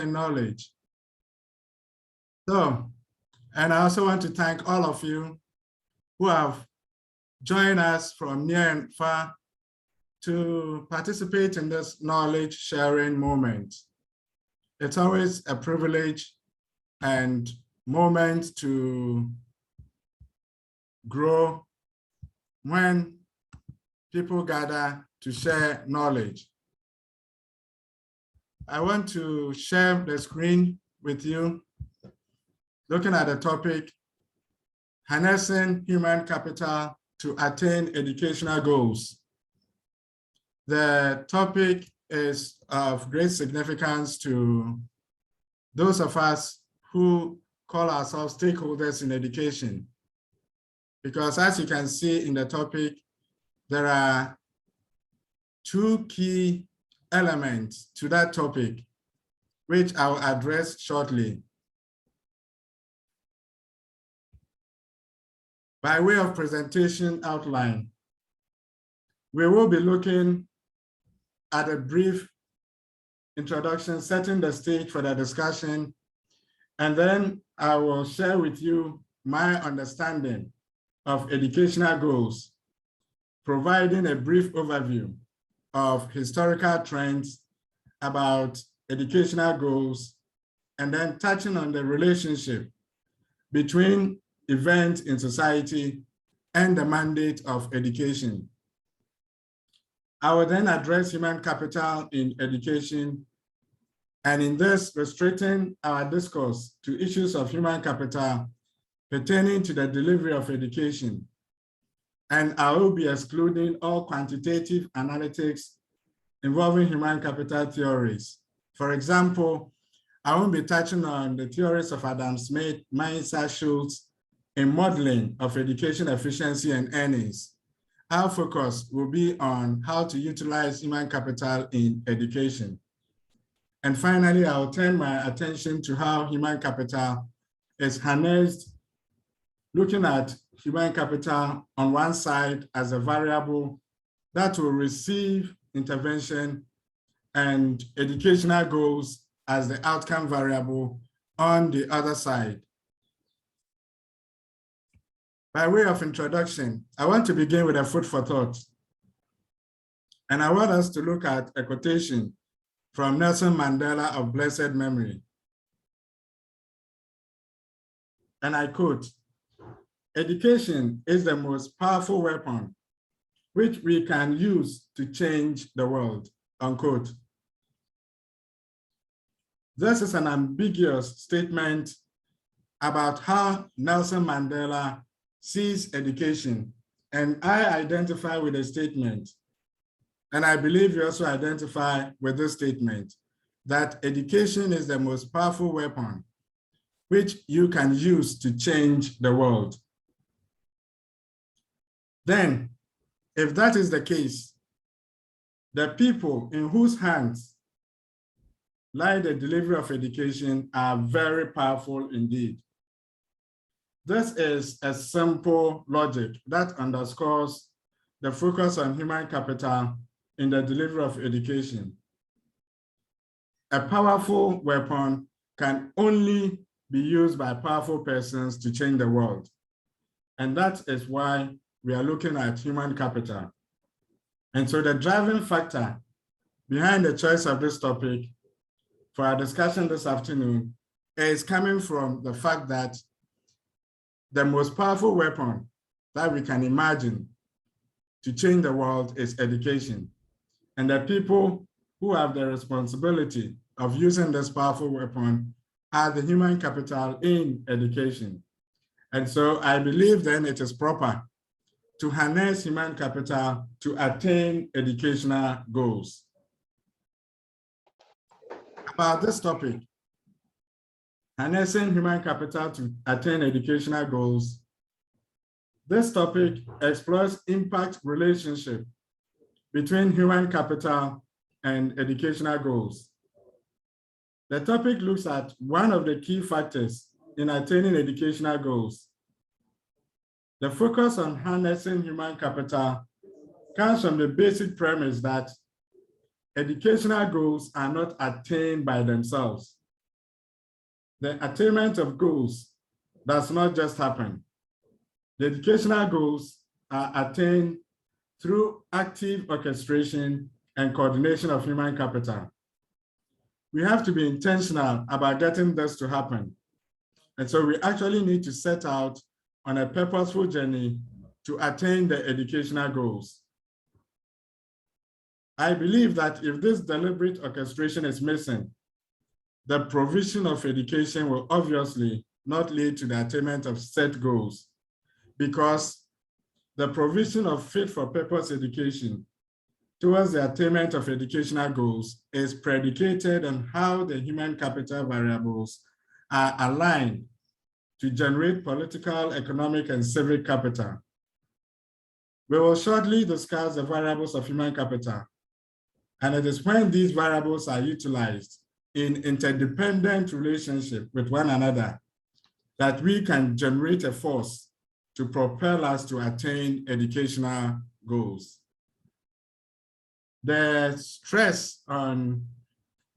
knowledge. So, and I also want to thank all of you who have joined us from near and far to participate in this knowledge sharing moment. It's always a privilege and moment to grow when people gather to share knowledge. I want to share the screen with you, looking at the topic, harnessing human capital to attain educational goals. The topic is of great significance to those of us who call ourselves stakeholders in education. Because as you can see in the topic, there are two key elements to that topic, which I'll address shortly. By way of presentation outline, we will be looking at a brief introduction, setting the stage for the discussion, and then I will share with you my understanding of educational goals, providing a brief overview of historical trends about educational goals, and then touching on the relationship between events in society and the mandate of education. I will then address human capital in education, and in this, restricting our discourse to issues of human capital pertaining to the delivery of education. And I will be excluding all quantitative analytics involving human capital theories. For example, I won't be touching on the theories of Adam Smith, Mainzer, Schultz in modeling of education efficiency and earnings. Our focus will be on how to utilize human capital in education. And finally, I'll turn my attention to how human capital is harnessed, looking at human capital on one side as a variable that will receive intervention and educational goals as the outcome variable on the other side. By way of introduction, I want to begin with a food for thought. And I want us to look at a quotation from Nelson Mandela of blessed memory. And I quote, "Education is the most powerful weapon which we can use to change the world," unquote. This is an ambiguous statement about how Nelson Mandela sees education, and I identify with the statement, and I believe you also identify with this statement, that education is the most powerful weapon which you can use to change the world. Then, if that is the case, the people in whose hands lie the delivery of education are very powerful indeed. This is a simple logic that underscores the focus on human capital in the delivery of education. A powerful weapon can only be used by powerful persons to change the world. And that is why we are looking at human capital. And so the driving factor behind the choice of this topic for our discussion this afternoon is coming from the fact that the most powerful weapon that we can imagine to change the world is education. And the people who have the responsibility of using this powerful weapon are the human capital in education. And so I believe then it is proper to harness human capital to attain educational goals. About this topic, harnessing human capital to attain educational goals, this topic explores impact relationship between human capital and educational goals. The topic looks at one of the key factors in attaining educational goals. The focus on harnessing human capital comes from the basic premise that educational goals are not attained by themselves. the attainment of goals does not just happen. The educational goals are attained through active orchestration and coordination of human capital. We have to be intentional about getting this to happen. And so we actually need to set out on a purposeful journey to attain the educational goals. I believe that if this deliberate orchestration is missing, the provision of education will obviously not lead to the attainment of set goals, because the provision of fit-for-purpose education towards the attainment of educational goals is predicated on how the human capital variables are aligned to generate political, economic, and civic capital. We will shortly discuss the variables of human capital, and it is when these variables are utilized in interdependent relationship with one another that we can generate a force to propel us to attain educational goals. The stress on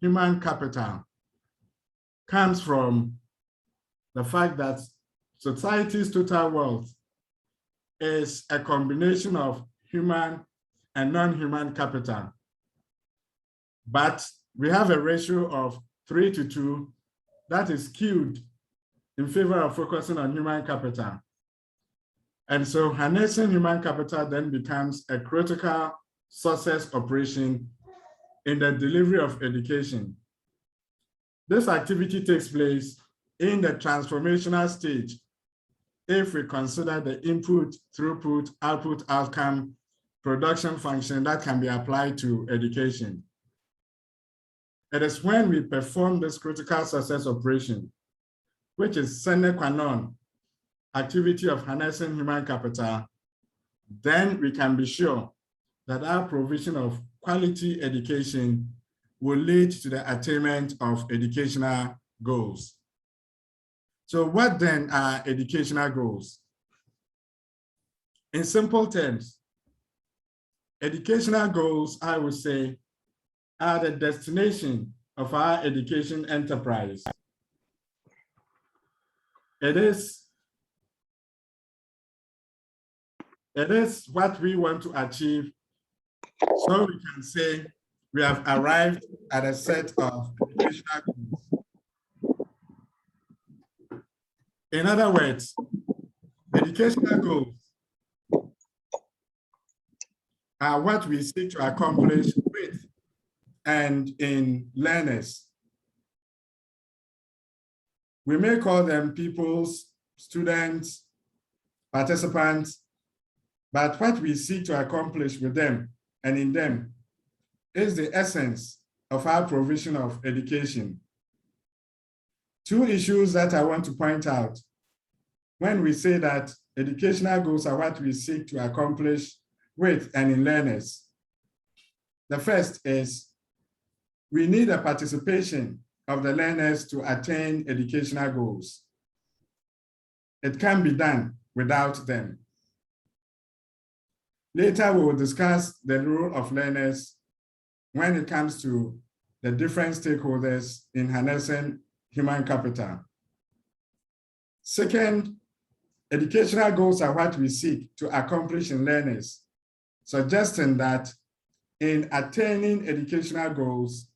human capital comes from the fact that society's total wealth is a combination of human and non-human capital. But we have a ratio of 3:2 that is skewed in favor of focusing on human capital. And so harnessing human capital then becomes a critical success operation in the delivery of education. This activity takes place in the transformational stage if we consider the input, throughput, output, outcome, production function that can be applied to education. It is when we perform this critical success operation, which is sine qua non activity of harnessing human capital, then we can be sure that our provision of quality education will lead to the attainment of educational goals. So what then are educational goals? In simple terms, educational goals, I would say, are the destination of our education enterprise. It is what we want to achieve, so we can say we have arrived at a set of educational goals. In other words, educational goals are what we seek to accomplish with and in learners. We may call them pupils, students, participants, but what we seek to accomplish with them and in them is the essence of our provision of education. Two issues that I want to point out when we say that educational goals are what we seek to accomplish with and in learners. The first is we need a participation of the learners to attain educational goals. It can be done without them. Later, we will discuss the role of learners when it comes to the different stakeholders in harnessing human capital. Second, educational goals are what we seek to accomplish in learners, suggesting that in attaining educational goals,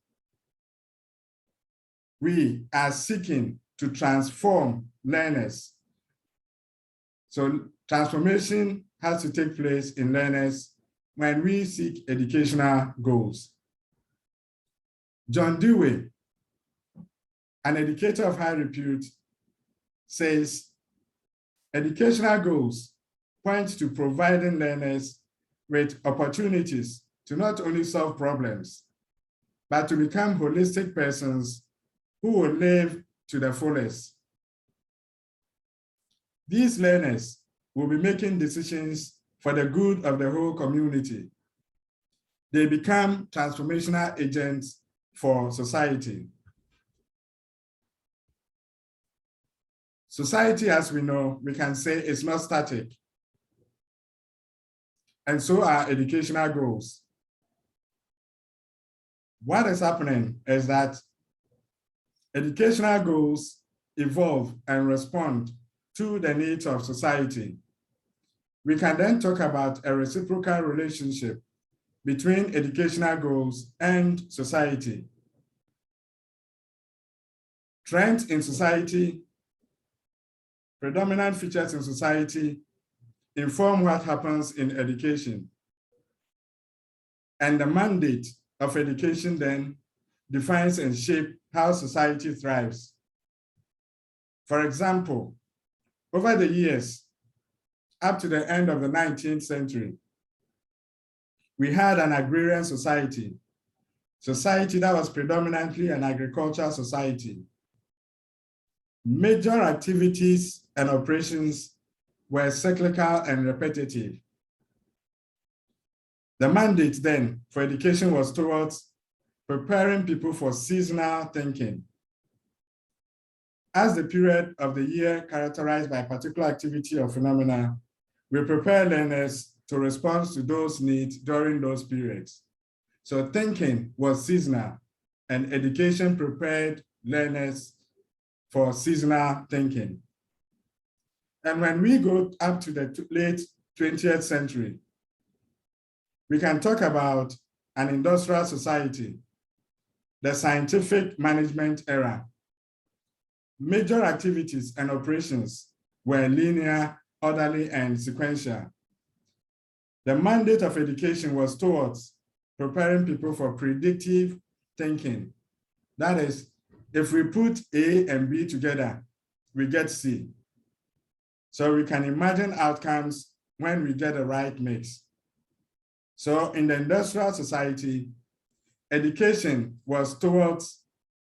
we are seeking to transform learners. So transformation has to take place in learners when we seek educational goals. John Dewey, an educator of high repute, says educational goals point to providing learners with opportunities to not only solve problems, but to become holistic persons who will live to the fullest. These learners will be making decisions for the good of the whole community. They become transformational agents for society. Society, as we know, we can say is not static. And so are educational goals. What is happening is that educational goals evolve and respond to the needs of society. We can then talk about a reciprocal relationship between educational goals and society. Trends in society, predominant features in society inform what happens in education. And the mandate of education then defines and shapes how society thrives. For example, over the years, up to the end of the 19th century, we had an agrarian society that was predominantly an agricultural society. Major activities and operations were cyclical and repetitive. The mandate then for education was towards preparing people for seasonal thinking. As the period of the year characterized by a particular activity or phenomena, we prepare learners to respond to those needs during those periods. So thinking was seasonal, and education prepared learners for seasonal thinking. And when we go up to the late 20th century, we can talk about an industrial society, the scientific management era. Major activities and operations were linear, orderly, and sequential. The mandate of education was towards preparing people for predictive thinking. That is, if we put A and B together, we get C. So we can imagine outcomes when we get the right mix. So in the industrial society, education was towards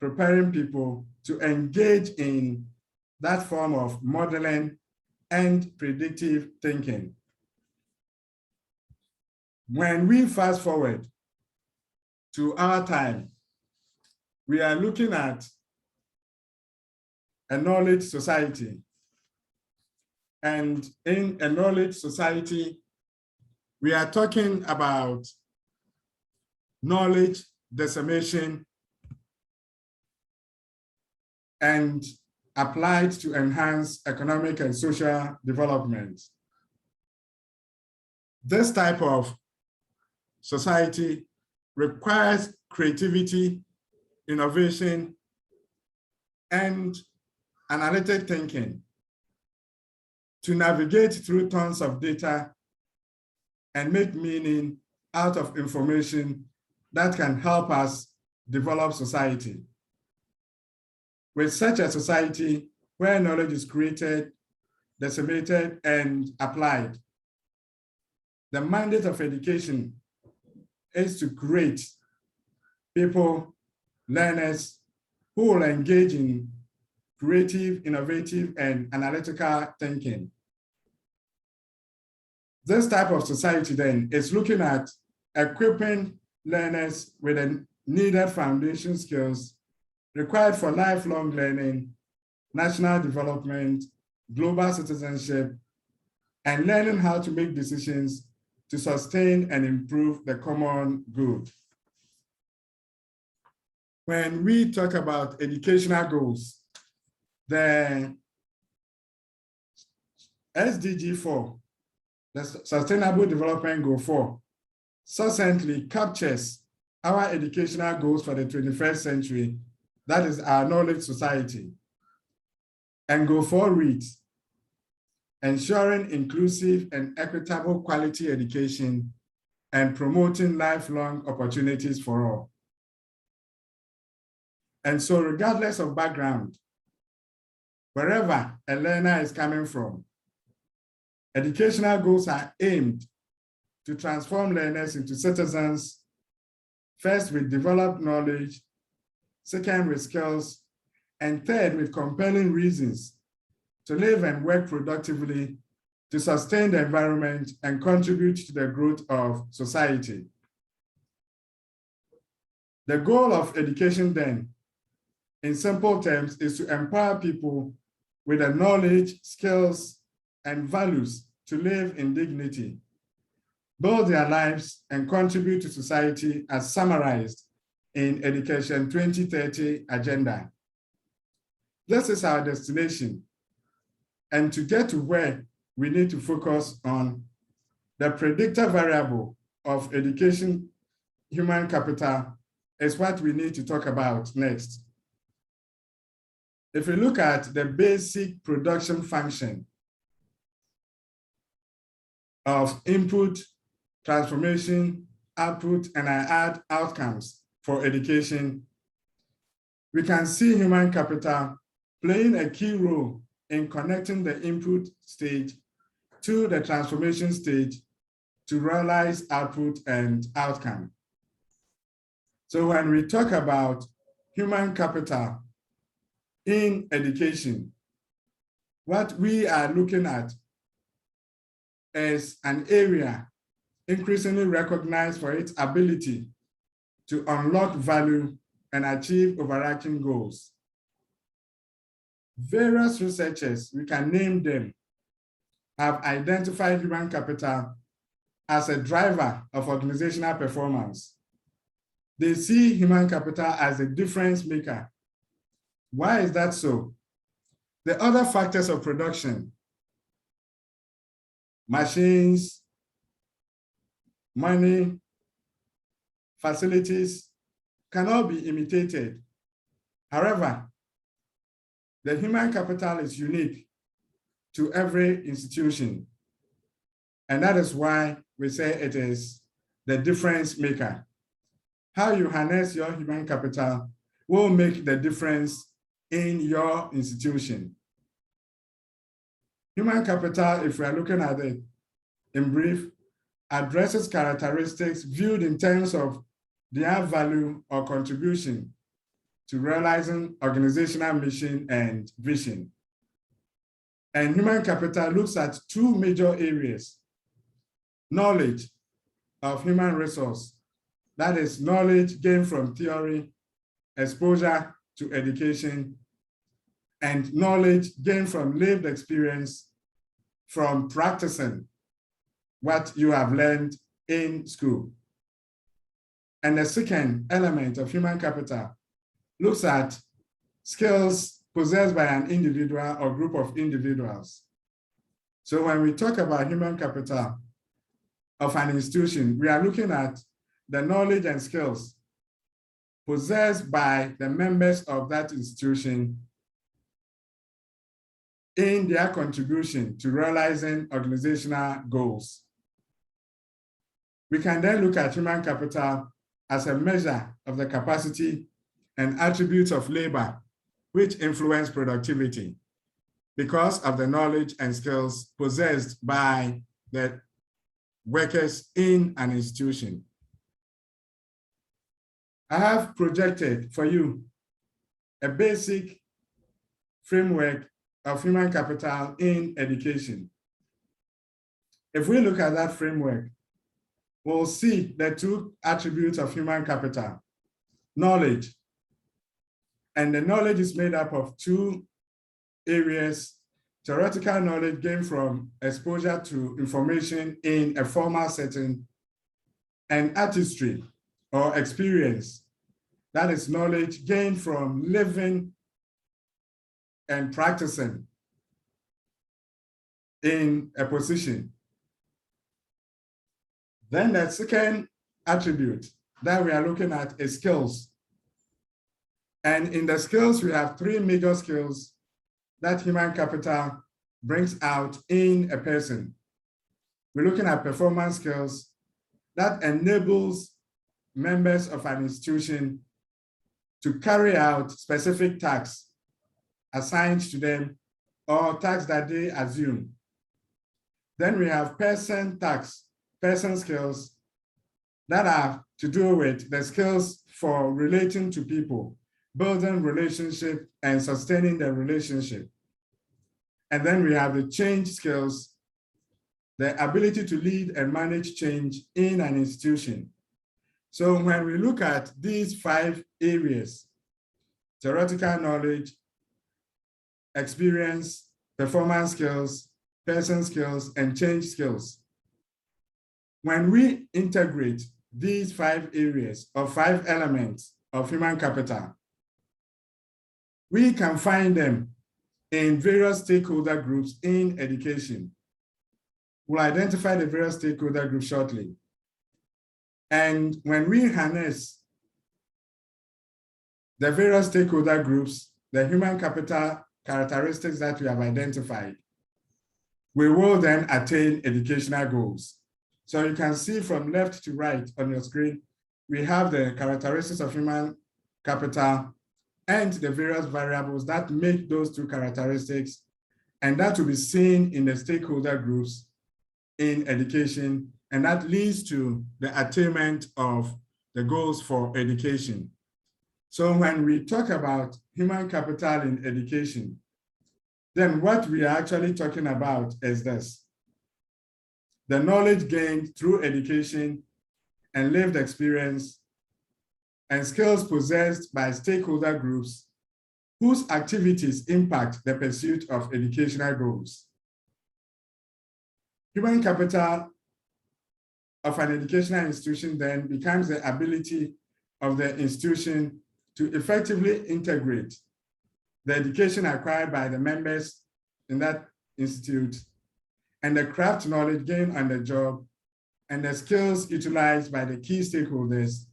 preparing people to engage in that form of modeling and predictive thinking. When we fast forward to our time, we are looking at a knowledge society. And in a knowledge society, we are talking about knowledge dissemination and applied to enhance economic and social development. This type of society requires creativity, innovation, and analytic thinking to navigate through tons of data and make meaning out of information that can help us develop society. With such a society where knowledge is created, disseminated, and applied, the mandate of education is to create people, learners, who will engage in creative, innovative, and analytical thinking. This type of society then is looking at equipping learners with the needed foundation skills required for lifelong learning, national development, global citizenship, and learning how to make decisions to sustain and improve the common good. When we talk about educational goals, the SDG 4, the Sustainable Development Goal 4, succinctly captures our educational goals for the 21st century, that is our knowledge society. And Goal 4 reads, ensuring inclusive and equitable quality education and promoting lifelong opportunities for all. And so regardless of background, wherever a learner is coming from, educational goals are aimed to transform learners into citizens, first with developed knowledge, second with skills, and third with compelling reasons to live and work productively, to sustain the environment and contribute to the growth of society. The goal of education then, in simple terms, is to empower people with the knowledge, skills, and values to live in dignity, build their lives, and contribute to society as summarized in Education 2030 agenda. This is our destination. And to get to where, we need to focus on the predictor variable of education human capital is what we need to talk about next. If we look at the basic production function of input, transformation, output, and I add outcomes for education, we can see human capital playing a key role in connecting the input stage to the transformation stage to realize output and outcome. So when we talk about human capital in education, what we are looking at is an area increasingly recognized for its ability to unlock value and achieve overarching goals. Various researchers, we can name them, have identified human capital as a driver of organizational performance. They see human capital as a difference maker. Why is that so? The other factors of production, machines, money, facilities, cannot be imitated. However, the human capital is unique to every institution. And that is why we say it is the difference maker. How you harness your human capital will make the difference in your institution. Human capital, if we are looking at it in brief, addresses characteristics viewed in terms of their value or contribution to realizing organizational mission and vision. And human capital looks at two major areas: knowledge of human resource, that is knowledge gained from theory, exposure to education, and knowledge gained from lived experience from practicing what you have learned in school. And the second element of human capital looks at skills possessed by an individual or group of individuals. So when we talk about human capital of an institution, we are looking at the knowledge and skills possessed by the members of that institution in their contribution to realizing organizational goals. We can then look at human capital as a measure of the capacity and attributes of labor which influence productivity because of the knowledge and skills possessed by the workers in an institution. I have projected for you a basic framework of human capital in education. If we look at that framework, we'll see the two attributes of human capital: knowledge. And the knowledge is made up of two areas: theoretical knowledge gained from exposure to information in a formal setting, and artistry or experience, that is knowledge gained from living and practicing in a position. Then the second attribute that we are looking at is skills. And in the skills, we have three major skills that human capital brings out in a person. We're looking at performance skills that enables members of an institution to carry out specific tasks assigned to them or tasks that they assume. Then we have person skills that are to do with the skills for relating to people, building relationship and sustaining the relationship. And then we have the change skills, the ability to lead and manage change in an institution. So when we look at these 5 areas, theoretical knowledge, experience, performance skills, person skills, and change skills, when we integrate these 5 areas or 5 elements of human capital, We can find them in various stakeholder groups in education. We'll identify the various stakeholder groups shortly. And when we harness the various stakeholder groups, the human capital characteristics that we have identified, we will then attain educational goals. So you can see from left to right on your screen, we have the characteristics of human capital and the various variables that make those two characteristics, and that will be seen in the stakeholder groups in education, and that leads to the attainment of the goals for education. So when we talk about human capital in education, then what we are actually talking about is this: the knowledge gained through education and lived experience and skills possessed by stakeholder groups whose activities impact the pursuit of educational goals. Human capital of an educational institution then becomes the ability of the institution to effectively integrate the education acquired by the members in that institute and the craft knowledge gained on the job and the skills utilized by the key stakeholders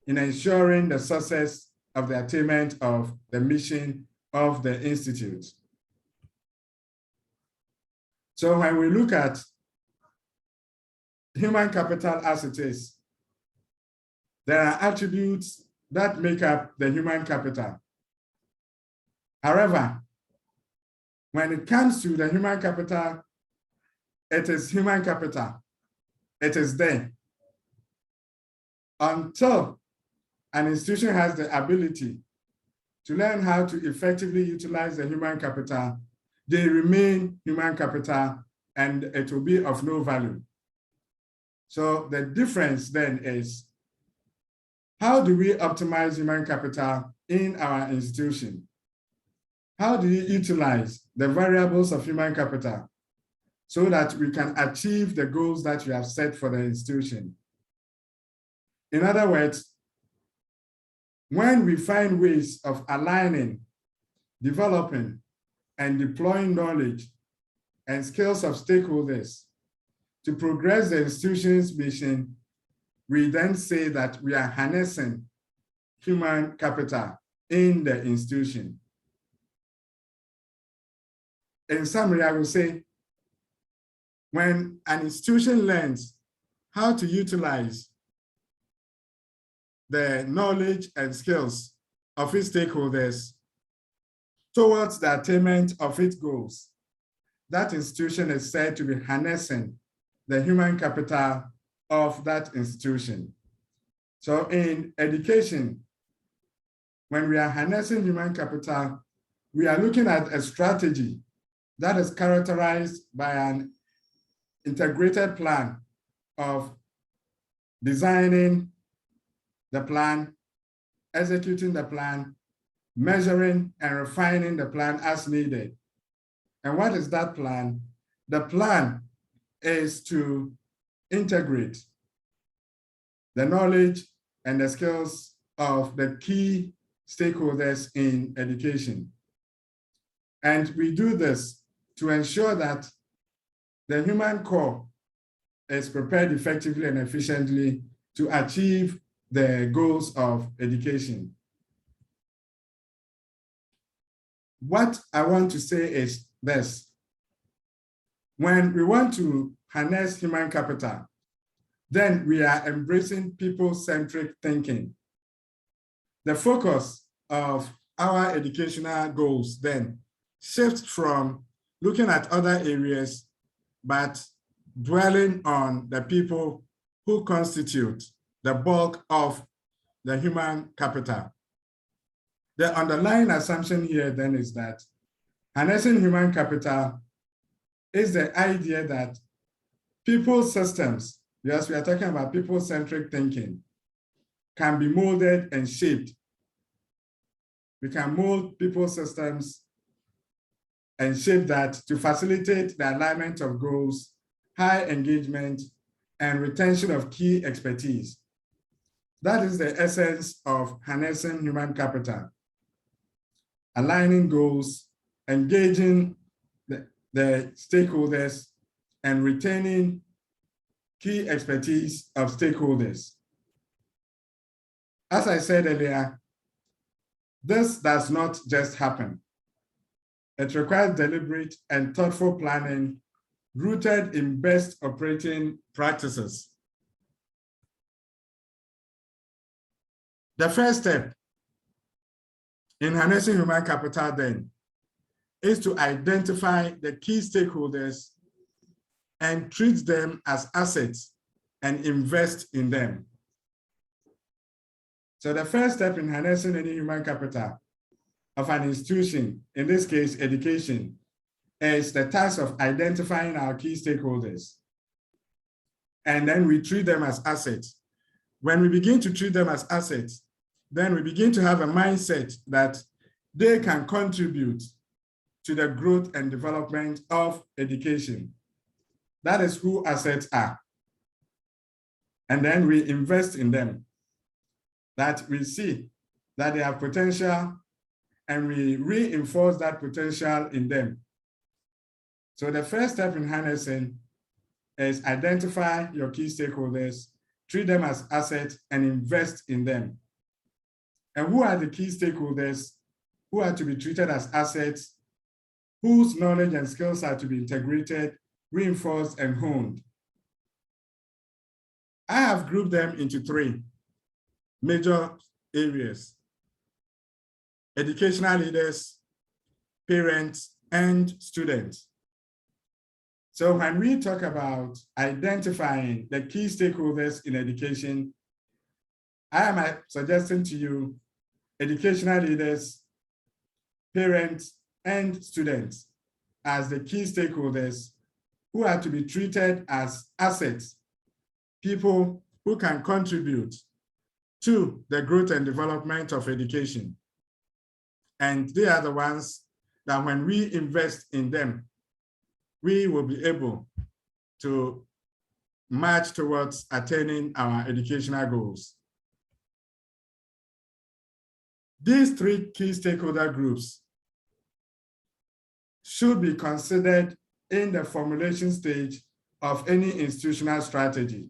in ensuring the success of the attainment of the mission of the institute. So when we look at human capital as it is, there are attributes that make up the human capital. However, when it comes to the human capital, it is human capital. It is there. Until an institution has the ability to learn how to effectively utilize the human capital, they remain human capital and it will be of no value. So the difference then is, how do we optimize human capital in our institution? How do we utilize the variables of human capital so that we can achieve the goals that we have set for the institution? In other words, when we find ways of aligning, developing, and deploying knowledge and skills of stakeholders to progress the institution's mission, we then say that we are harnessing human capital in the institution. In summary, I will say, when an institution learns how to utilize the knowledge and skills of its stakeholders towards the attainment of its goals, that institution is said to be harnessing the human capital of that institution. So in education, when we are harnessing human capital, we are looking at a strategy that is characterized by an integrated plan of designing the plan, executing the plan, measuring and refining the plan as needed. And what is that plan? The plan is to integrate the knowledge and the skills of the key stakeholders in education. And we do this to ensure that the human core is prepared effectively and efficiently to achieve the goals of education. What I want to say is this: when we want to harness human capital, then we are embracing people-centric thinking. The focus of our educational goals then shifts from looking at other areas, but dwelling on the people who constitute the bulk of the human capital. The underlying assumption here then is that harnessing human capital is the idea that people systems, yes, we are talking about people-centric thinking, can be molded and shaped. We can mold people systems and shape that to facilitate the alignment of goals, high engagement, and retention of key expertise. That is the essence of harnessing human capital. aligning goals, engaging the stakeholders, and retaining key expertise of stakeholders. As I said earlier, this does not just happen. It requires deliberate and thoughtful planning rooted in best operating practices. The first step in harnessing human capital then is to identify the key stakeholders and treat them as assets and invest in them. So the first step in harnessing any human capital of an institution, in this case, education, is the task of identifying our key stakeholders. And then we treat them as assets. When we begin to treat them as assets, then we begin to have a mindset that they can contribute to the growth and development of education. That is who assets are. And then we invest in them, that we see that they have potential and we reinforce that potential in them. So the first step in harnessing is identify your key stakeholders, treat them as assets, and invest in them. And who are the key stakeholders who are to be treated as assets, whose knowledge and skills are to be integrated, reinforced, and honed? I have grouped them into three major areas: educational leaders, parents, and students. So when we talk about identifying the key stakeholders in education, I am suggesting to you educational leaders, parents, and students as the key stakeholders who are to be treated as assets, people who can contribute to the growth and development of education. And they are the ones that when we invest in them, we will be able to march towards attaining our educational goals. These three key stakeholder groups should be considered in the formulation stage of any institutional strategy.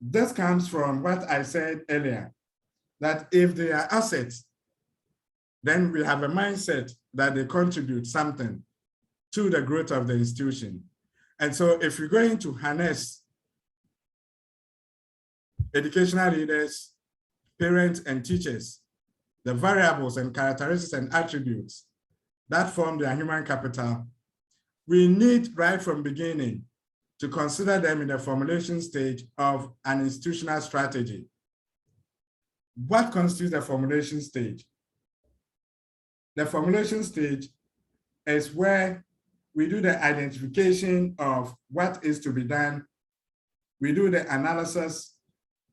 This comes from what I said earlier, that if they are assets, then we have a mindset that they contribute something to the growth of the institution. And so if we're going to harness educational leaders, parents, and teachers, the variables and characteristics and attributes that form their human capital, we need right from beginning to consider them in the formulation stage of an institutional strategy. What constitutes the formulation stage? The formulation stage is where we do the identification of what is to be done. We do the analysis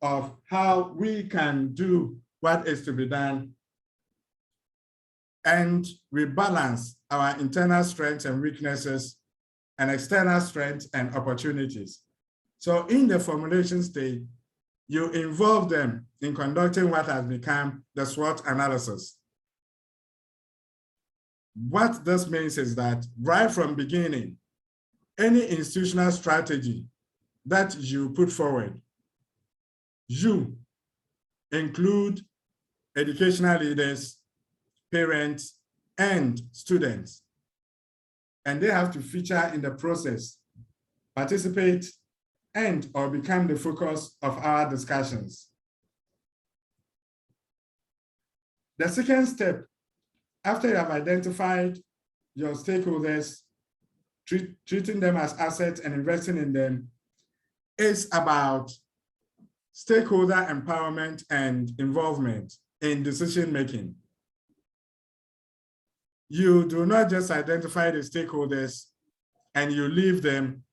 of how we can do what is to be done. And we balance our internal strengths and weaknesses and external strengths and opportunities. So in the formulation stage, you involve them in conducting what has become the SWOT analysis. What this means is that right from beginning, any institutional strategy that you put forward, you include educational leaders, parents, and students. And they have to feature in the process, participate, and or become the focus of our discussions. The second step, after you have identified your stakeholders, treating them as assets and investing in them, is about stakeholder empowerment and involvement in decision-making. You do not just identify the stakeholders and you leave them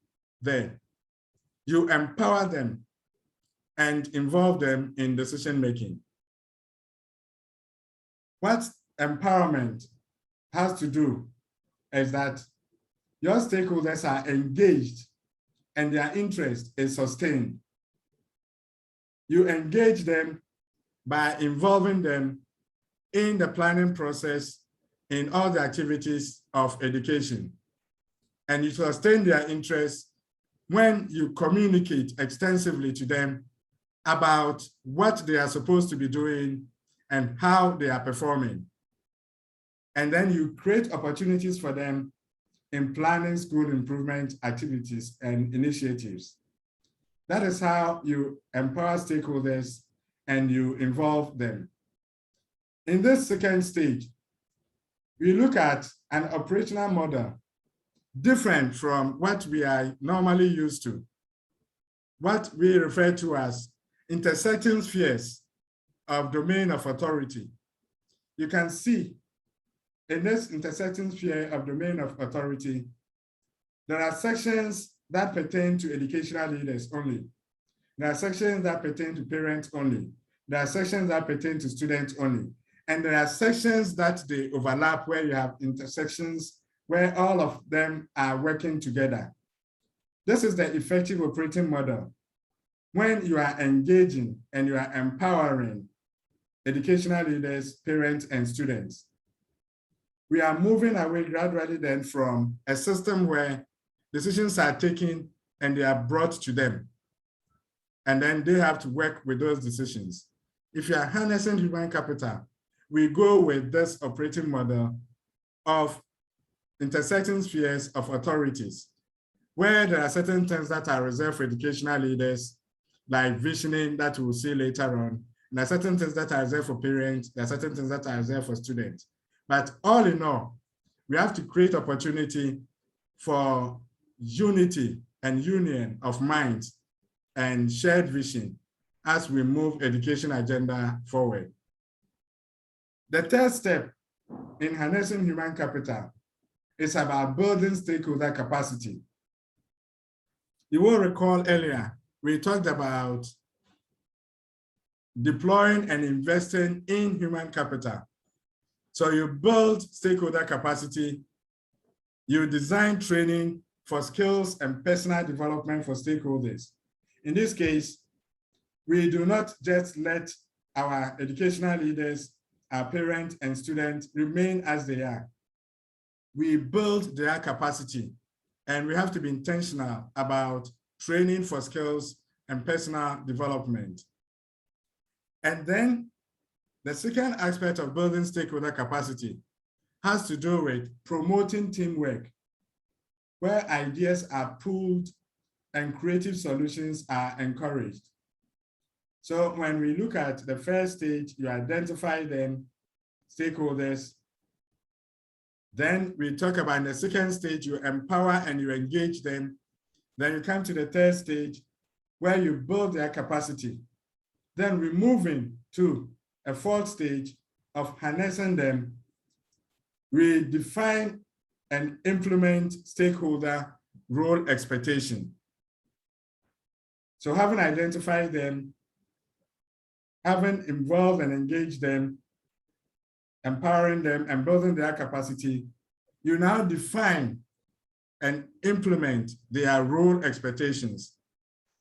there. You empower them and involve them in decision-making. What empowerment has to do is that your stakeholders are engaged and their interest is sustained. You engage them by involving them in the planning process in all the activities of education. And you sustain their interest when you communicate extensively to them about what they are supposed to be doing and how they are performing. And then you create opportunities for them in planning school improvement activities and initiatives. That is how you empower stakeholders and you involve them. In this second stage, we look at an operational model different from what we are normally used to, what we refer to as intersecting spheres of domain of authority. You can see in this intersecting sphere of domain of authority, there are sections that pertain to educational leaders only. There are sections that pertain to parents only. There are sections that pertain to students only. And there are sections that they overlap where you have intersections where all of them are working together. This is the effective operating model. When you are engaging and you are empowering educational leaders, parents, and students, we are moving away gradually then from a system where decisions are taken and they are brought to them. And then they have to work with those decisions. If you are harnessing human capital, we go with this operating model of intersecting spheres of authorities, where there are certain things that are reserved for educational leaders, like visioning that we'll see later on. There are certain things that are reserved for parents. There are certain things that are reserved for students. But all in all, we have to create opportunity for unity and union of minds and shared vision as we move education agenda forward. The third step in harnessing human capital is about building stakeholder capacity. You will recall earlier, we talked about deploying and investing in human capital. So you build stakeholder capacity, you design training for skills and personal development for stakeholders. In this case, we do not just let our educational leaders, our parents and students remain as they are. We build their capacity, and we have to be intentional about training for skills and personal development. And then the second aspect of building stakeholder capacity has to do with promoting teamwork, where ideas are pooled and creative solutions are encouraged. So when we look at the first stage, you identify them, stakeholders. Then we talk about in the second stage, you empower and you engage them. Then you come to the third stage where you build their capacity. Then we move into a fourth stage of harnessing them. We define and implement stakeholder role expectation. So having identified them, having involved and engaged them, empowering them and building their capacity, you now define and implement their role expectations.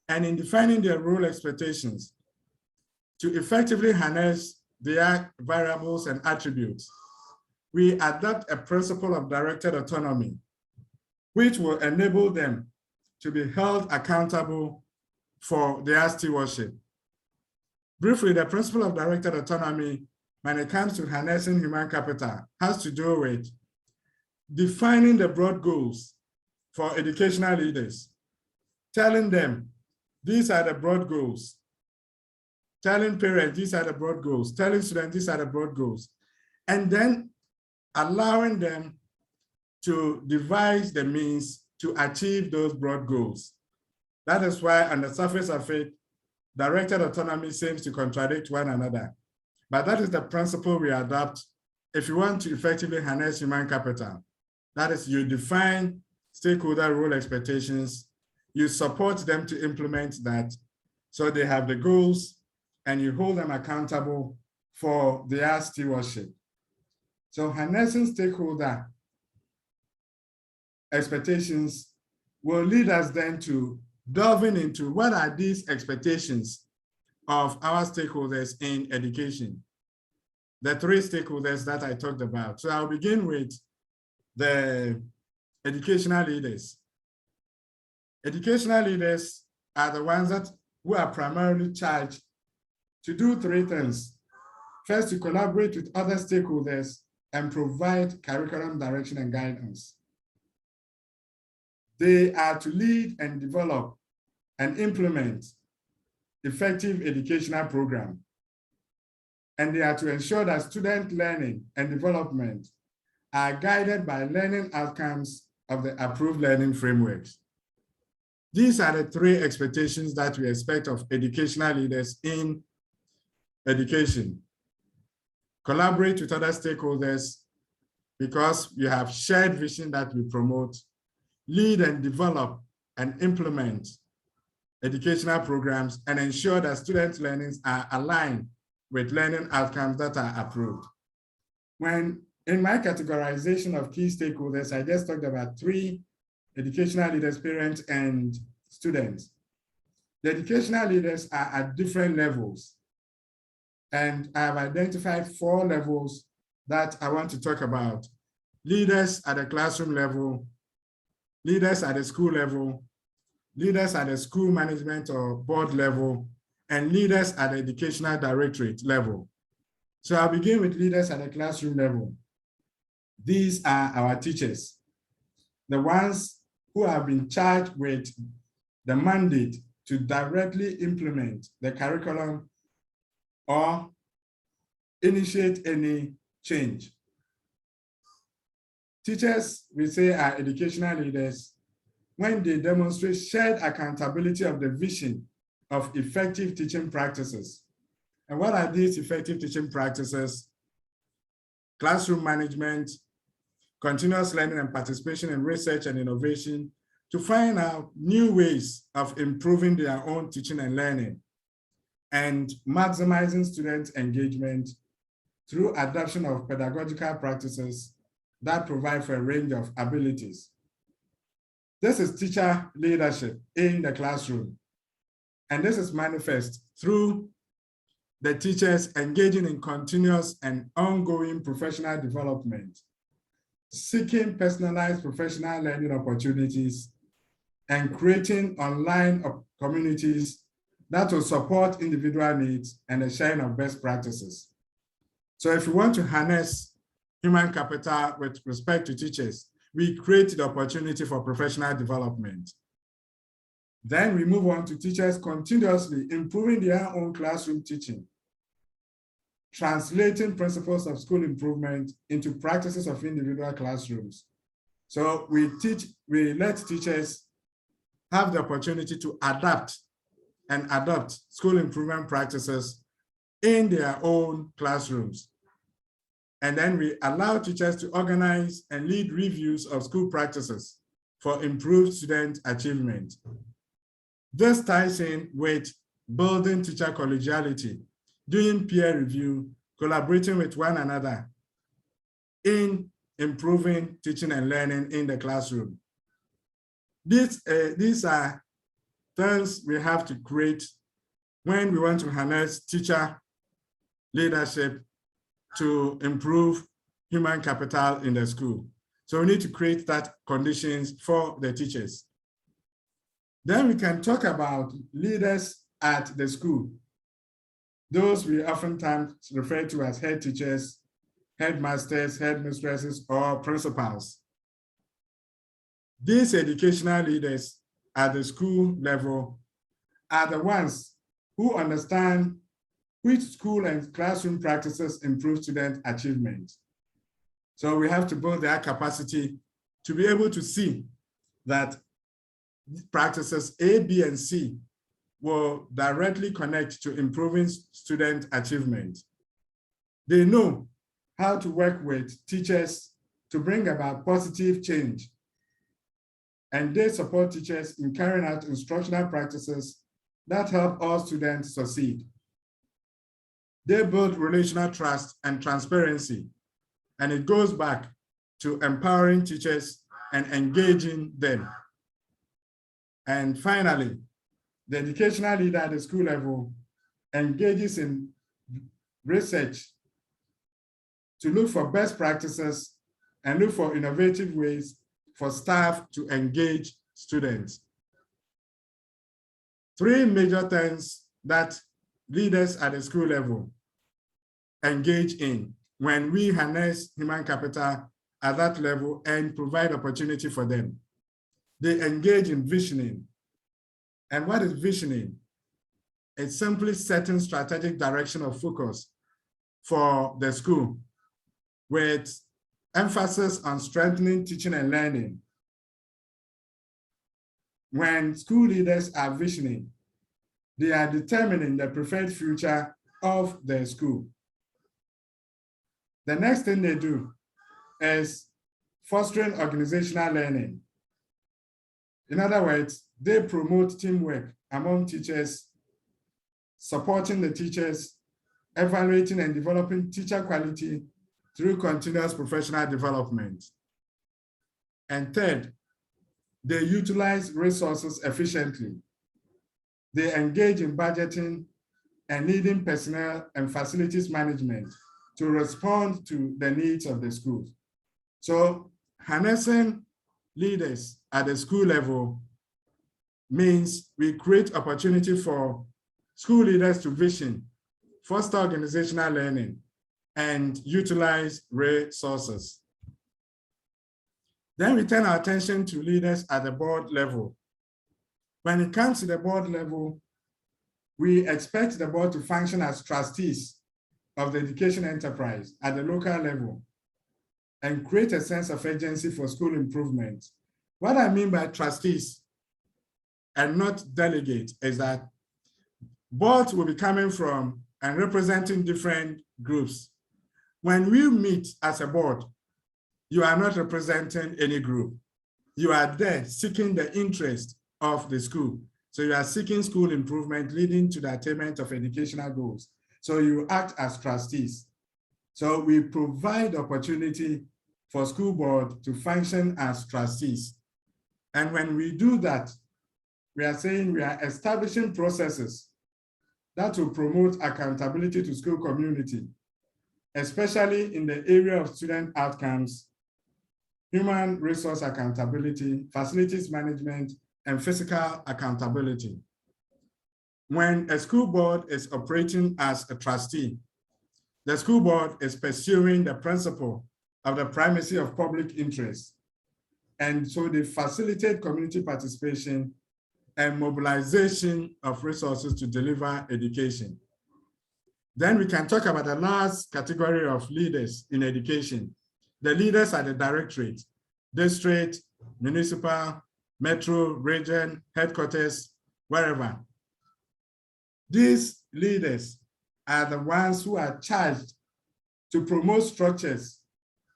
And in defining their role expectations, to effectively harness their variables and attributes, we adopt a principle of directed autonomy, which will enable them to be held accountable for their stewardship. Briefly, the principle of directed autonomy when it comes to harnessing human capital has to do with defining the broad goals for educational leaders, telling them these are the broad goals, telling parents these are the broad goals, telling students these are the broad goals, and then allowing them to devise the means to achieve those broad goals. That is why on the surface of it, directed autonomy seems to contradict one another. But that is the principle we adopt if you want to effectively harness human capital. That is, you define stakeholder role expectations, you support them to implement that, so they have the goals, and you hold them accountable for their stewardship. So harnessing stakeholder expectations will lead us then to delving into what are these expectations of our stakeholders in education. the three stakeholders that I talked about. So I'll begin with the educational leaders. Educational leaders are the ones who are primarily charged to do three things. First, to collaborate with other stakeholders and provide curriculum direction and guidance. They are to lead and develop and implement effective educational program. And they are to ensure that student learning and development are guided by learning outcomes of the approved learning frameworks. These are the three expectations that we expect of educational leaders in education. Collaborate with other stakeholders because we have shared vision that we promote. Lead and develop and implement educational programs and ensure that student learnings are aligned with learning outcomes that are approved. When in my categorization of key stakeholders, I just talked about three: educational leaders, parents, and students. The educational leaders are at different levels. And I have identified 4 levels that I want to talk about. Leaders at the classroom level, leaders at the school level, leaders at the school management or board level, and leaders at the educational directorate level. So I'll begin with leaders at the classroom level. These are our teachers, the ones who have been charged with the mandate to directly implement the curriculum or initiate any change. Teachers, we say, are educational leaders when they demonstrate shared accountability of the vision of effective teaching practices. And what are these effective teaching practices? Classroom management, continuous learning and participation in research and innovation to find out new ways of improving their own teaching and learning, and maximizing student engagement through adoption of pedagogical practices that provide for a range of abilities. This is teacher leadership in the classroom. And this is manifest through the teachers engaging in continuous and ongoing professional development, seeking personalized professional learning opportunities, and creating online communities that will support individual needs and the sharing of best practices. So if we want to harness human capital with respect to teachers, we create the opportunity for professional development. Then we move on to teachers continuously improving their own classroom teaching, translating principles of school improvement into practices of individual classrooms. So we let teachers have the opportunity to adapt and adopt school improvement practices in their own classrooms. And then we allow teachers to organize and lead reviews of school practices for improved student achievement. This ties in with building teacher collegiality, doing peer review, collaborating with one another in improving teaching and learning in the classroom. These are things we have to create when we want to harness teacher leadership to improve human capital in the school. So we need to create that conditions for the teachers. Then we can talk about leaders at the school. Those we oftentimes refer to as head teachers, headmasters, headmistresses, or principals. These educational leaders at the school level are the ones who understand which school and classroom practices improve student achievement. So we have to build their capacity to be able to see that practices A, B, and C will directly connect to improving student achievement. They know how to work with teachers to bring about positive change. And they support teachers in carrying out instructional practices that help all students succeed. They build relational trust and transparency, and it goes back to empowering teachers and engaging them. And finally, the educational leader at the school level engages in research to look for best practices and look for innovative ways for staff to engage students. Three major things that leaders at the school level engage in when we harness human capital at that level and provide opportunity for them. They engage in visioning. And what is visioning? It's simply setting strategic direction of focus for the school with emphasis on strengthening teaching and learning. When school leaders are visioning, they are determining the preferred future of their school. The next thing they do is fostering organizational learning. In other words, they promote teamwork among teachers, supporting the teachers, evaluating and developing teacher quality through continuous professional development. And third, they utilize resources efficiently. They engage in budgeting and leading personnel and facilities management to respond to the needs of the schools. So harnessing leaders at the school level means we create opportunity for school leaders to vision, foster organizational learning, and utilize resources. Then we turn our attention to leaders at the board level. When it comes to the board level, we expect the board to function as trustees of the education enterprise at the local level and create a sense of urgency for school improvement. What I mean by trustees and not delegate is that boards will be coming from and representing different groups. When we meet as a board, you are not representing any group. You are there seeking the interest of the school. So you are seeking school improvement leading to the attainment of educational goals. So you act as trustees. So we provide opportunity for school board to function as trustees. And when we do that, we are saying we are establishing processes that will promote accountability to school community, especially in the area of student outcomes, human resource accountability, facilities management, and physical accountability. When a school board is operating as a trustee, the school board is pursuing the principle of the primacy of public interest. And so they facilitate community participation and mobilization of resources to deliver education. Then we can talk about the last category of leaders in education. The leaders at the Directorate, district, municipal, metro, region, headquarters, wherever. These leaders are the ones who are charged to promote structures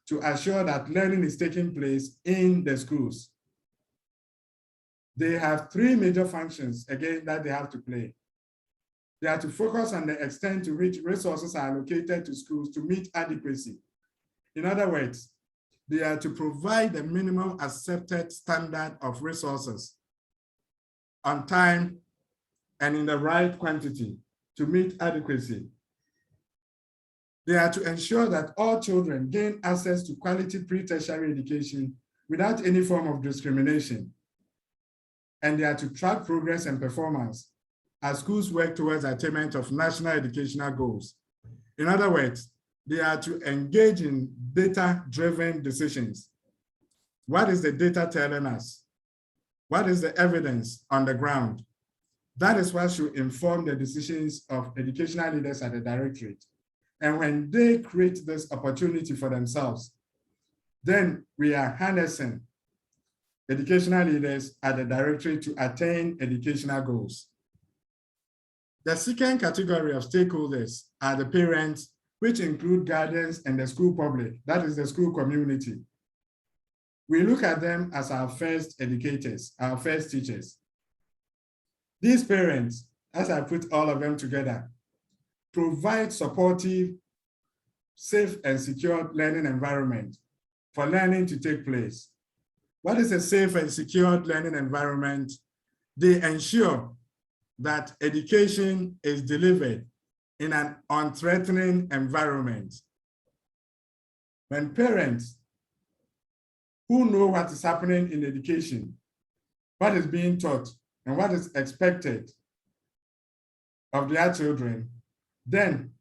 to assure that learning is taking place in the schools. They have three major functions, again, that they have to play. They are to focus on the extent to which resources are allocated to schools to meet adequacy. In other words, they are to provide the minimum accepted standard of resources on time and in the right quantity to meet adequacy. They are to ensure that all children gain access to quality pre-tertiary education without any form of discrimination. And they are to track progress and performance as schools work towards attainment of national educational goals. In other words, they are to engage in data-driven decisions. What is the data telling us? What is the evidence on the ground? That is what should inform the decisions of educational leaders at the Directorate. And when they create this opportunity for themselves, then we are harnessing educational leaders at the Directorate to attain educational goals. The second category of stakeholders are the parents, which include guardians and the school public, that is the school community. We look at them as our first educators, our first teachers. These parents, as I put all of them together, provide supportive, safe and secure learning environment for learning to take place. What is a safe and secure learning environment? They ensure that education is delivered in an unthreatening environment. When parents who know what is happening in education, what is being taught, and what is expected of their children, then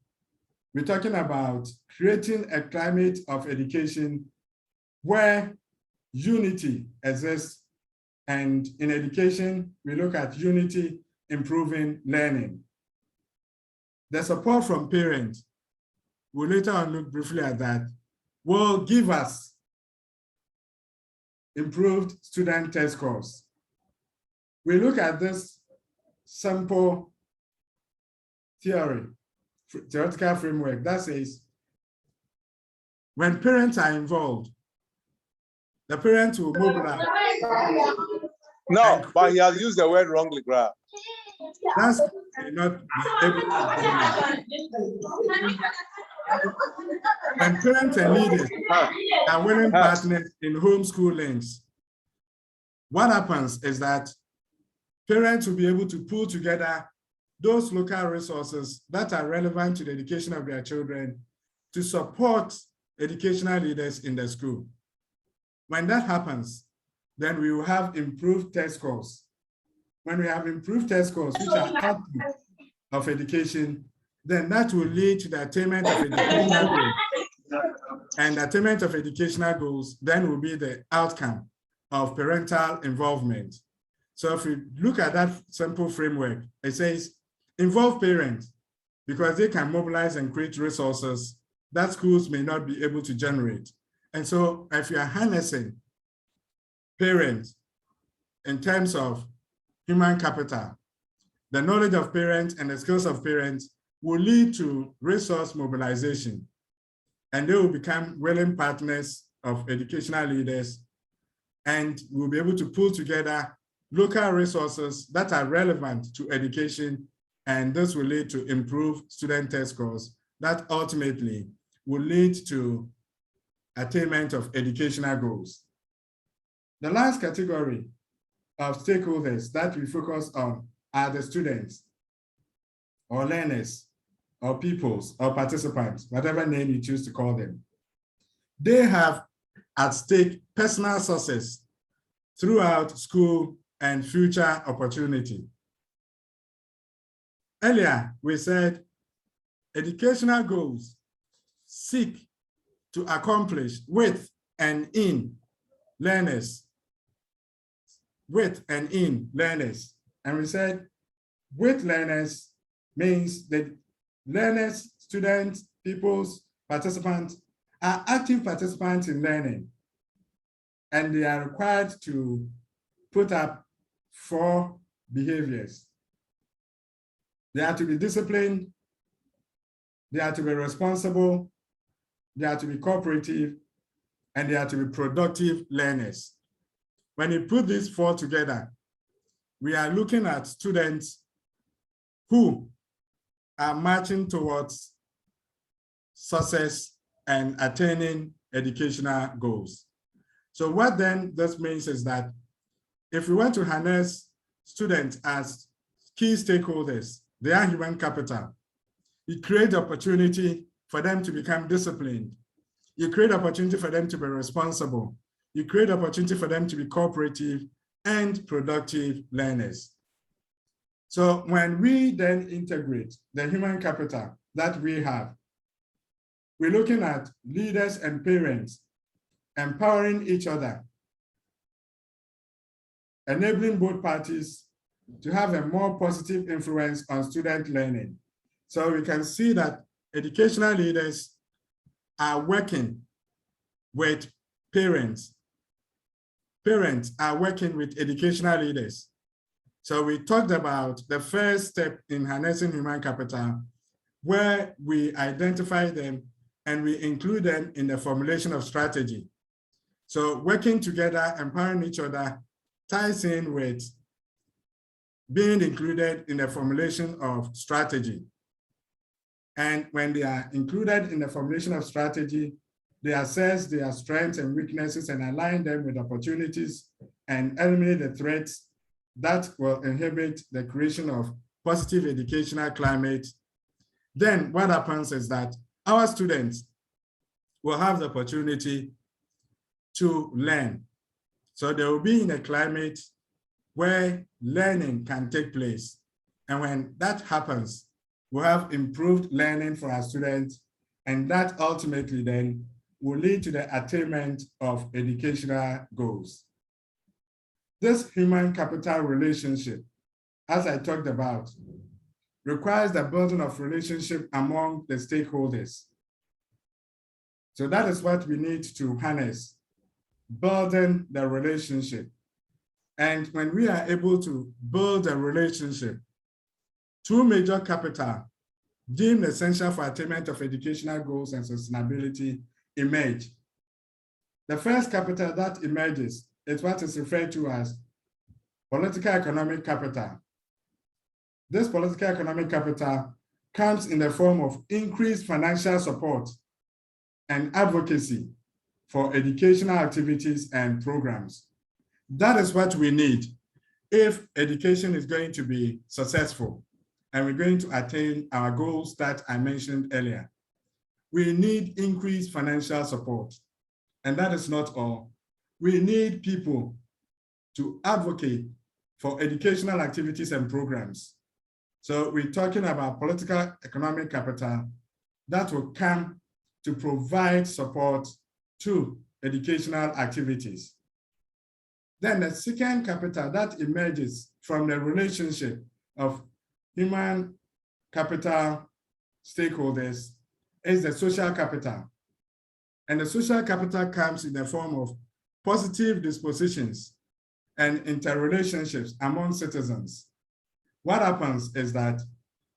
we're talking about creating a climate of education where unity exists. And in education, we look at unity improving learning. The support from parents, we'll later on look briefly at that, will give us improved student test scores. We look at this simple theoretical framework that says, when parents are involved, the parents will mobilize. No, but he has used the word wrongly, Grab. That's not able to. When parents and leaders are willing partners in homeschoolings, what happens is that parents will be able to pull together those local resources that are relevant to the education of their children to support educational leaders in the school. When that happens, then we will have improved test scores. When we have improved test scores, which are outputs of education, then that will lead to the attainment of educational goals. And the attainment of educational goals then will be the outcome of parental involvement. So if we look at that simple framework, it says, involve parents because they can mobilize and create resources that schools may not be able to generate. And so if you are harnessing parents in terms of human capital, the knowledge of parents and the skills of parents will lead to resource mobilization, and they will become willing partners of educational leaders, and we'll be able to pull together local resources that are relevant to education, and this will lead to improved student test scores that ultimately will lead to attainment of educational goals. The last category of stakeholders that we focus on are the students or learners or pupils or participants, whatever name you choose to call them. They have at stake personal success throughout school and future opportunity. Earlier, we said educational goals seek to accomplish with and in learners, And we said with learners means that learners, students, pupils, participants are active participants in learning, and they are required to put up 4 behaviors. They are to be disciplined, they are to be responsible, they are to be cooperative, and they are to be productive learners. When you put these 4 together, we are looking at students who are marching towards success and attaining educational goals. So what then this means is that if we want to harness students as key stakeholders, they are human capital. You create the opportunity for them to become disciplined. You create opportunity for them to be responsible. You create opportunity for them to be cooperative and productive learners. So when we then integrate the human capital that we have, we're looking at leaders and parents empowering each other, enabling both parties to have a more positive influence on student learning. So we can see that educational leaders are working with parents. Parents are working with educational leaders. So we talked about the first step in harnessing human capital, where we identify them and we include them in the formulation of strategy. So working together, empowering each other, ties in with being included in the formulation of strategy. And when they are included in the formulation of strategy, they assess their strengths and weaknesses and align them with opportunities and eliminate the threats that will inhibit the creation of positive educational climate. Then what happens is that our students will have the opportunity to learn. So they will be in a climate where learning can take place. And when that happens, we'll have improved learning for our students, and that ultimately then will lead to the attainment of educational goals. This human capital relationship, as I talked about, requires the building of relationship among the stakeholders. So that is what we need to harness, building the relationship. And when we are able to build a relationship, two major capital deemed essential for attainment of educational goals and sustainability emerge. The first capital that emerges is what is referred to as political economic capital. This political economic capital comes in the form of increased financial support and advocacy for educational activities and programs. That is what we need if education is going to be successful and we're going to attain our goals that I mentioned earlier. We need increased financial support. And that is not all. We need people to advocate for educational activities and programs. So we're talking about political economic capital that will come to provide support to educational activities. Then the second capital that emerges from the relationship of human capital stakeholders is the social capital. And the social capital comes in the form of positive dispositions and interrelationships among citizens. What happens is that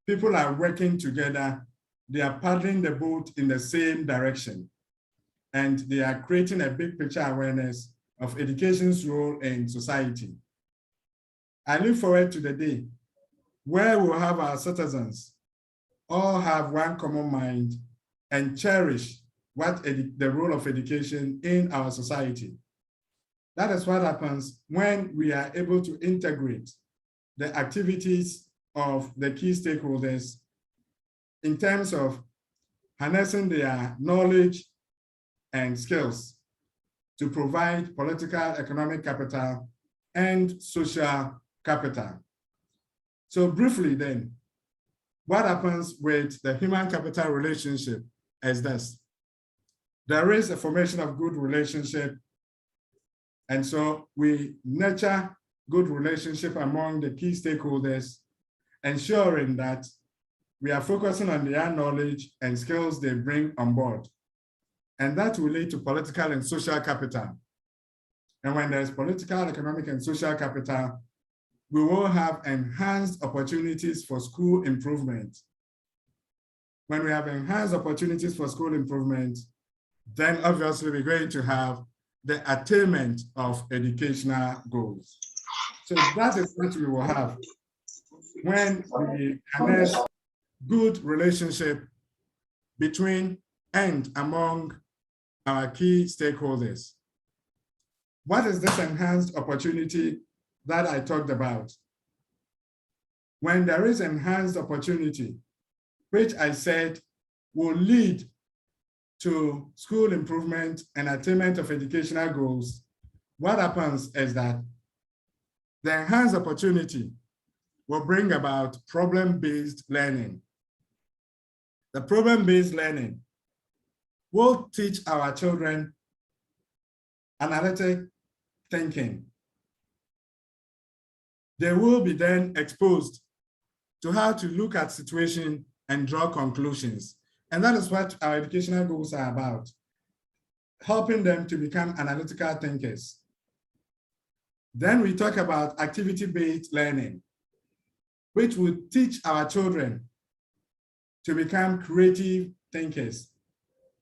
people are working together, they are paddling the boat in the same direction, and they are creating a big picture awareness of education's role in society. I look forward to the day where we'll have our citizens all have one common mind and cherish the role of education in our society. That is what happens when we are able to integrate the activities of the key stakeholders in terms of harnessing their knowledge and skills to provide political, economic capital and social capital. So briefly then, what happens with the human capital relationship is this. There is a formation of good relationship, and so we nurture good relationship among the key stakeholders, ensuring that we are focusing on their knowledge and skills they bring on board. And that will lead to political and social capital. And when there's political, economic, and social capital, we will have enhanced opportunities for school improvement. When we have enhanced opportunities for school improvement, then obviously we're going to have the attainment of educational goals. So that is what we will have when we harness good relationship between and among our key stakeholders. What is this enhanced opportunity that I talked about? When there is enhanced opportunity, which I said will lead to school improvement and attainment of educational goals, what happens is that the enhanced opportunity will bring about problem-based learning. The problem-based learning will teach our children analytic thinking. They will be then exposed to how to look at situation and draw conclusions. And that is what our educational goals are about, helping them to become analytical thinkers. Then we talk about activity-based learning, which will teach our children to become creative thinkers.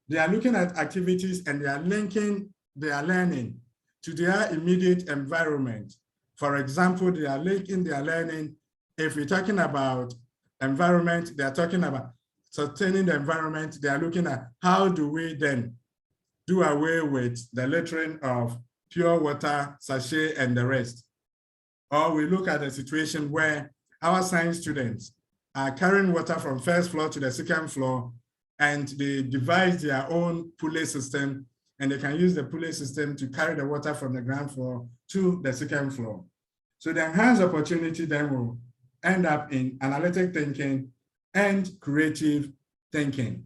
They are looking at activities and they are linking their learning to their immediate environment. For example, they are linking their learning, if we're talking about environment, they are talking about sustaining the environment, they are looking at how do we then do away with the littering of pure water, sachet, and the rest. Or we look at a situation where our science students are carrying water from first floor to the second floor, and they devise their own pulley system, and they can use the pulley system to carry the water from the ground floor to the second floor. So the enhanced opportunity then will end up in analytic thinking and creative thinking.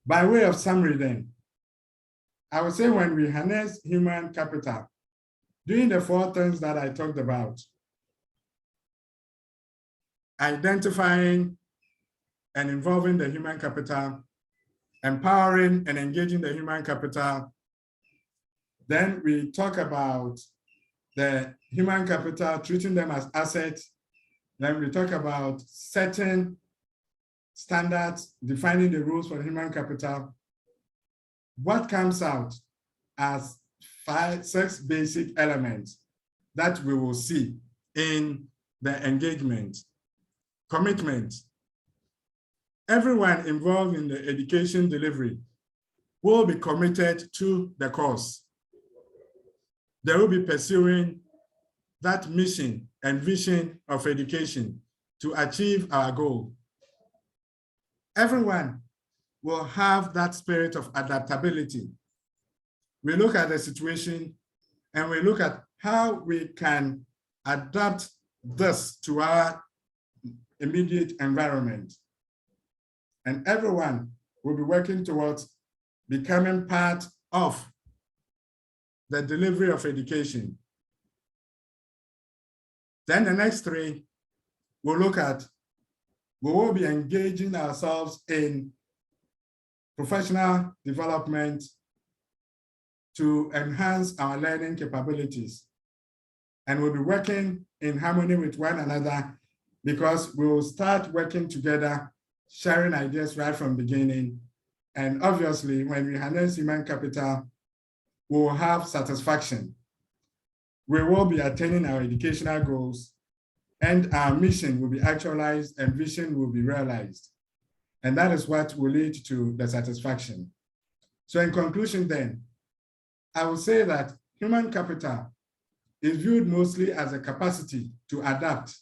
By way of summary then, I would say when we harness human capital, doing the 4 things that I talked about, identifying and involving the human capital, empowering and engaging the human capital. Then we talk about the human capital, treating them as assets. Then we talk about setting standards, defining the rules for human capital. What comes out as 6 basic elements that we will see in the engagement, commitment. Everyone involved in the education delivery will be committed to the cause. They will be pursuing that mission and vision of education to achieve our goal. Everyone will have that spirit of adaptability. We look at the situation and we look at how we can adapt this to our immediate environment. And everyone will be working towards becoming part of the delivery of education. Then the next 3, we'll look at, we will be engaging ourselves in professional development to enhance our learning capabilities. And we'll be working in harmony with one another because we will start working together, sharing ideas right from the beginning. And obviously, when we harness human capital, we will have satisfaction. We will be attaining our educational goals, and our mission will be actualized and vision will be realized. And that is what will lead to the satisfaction. So in conclusion then, I will say that human capital is viewed mostly as a capacity to adapt,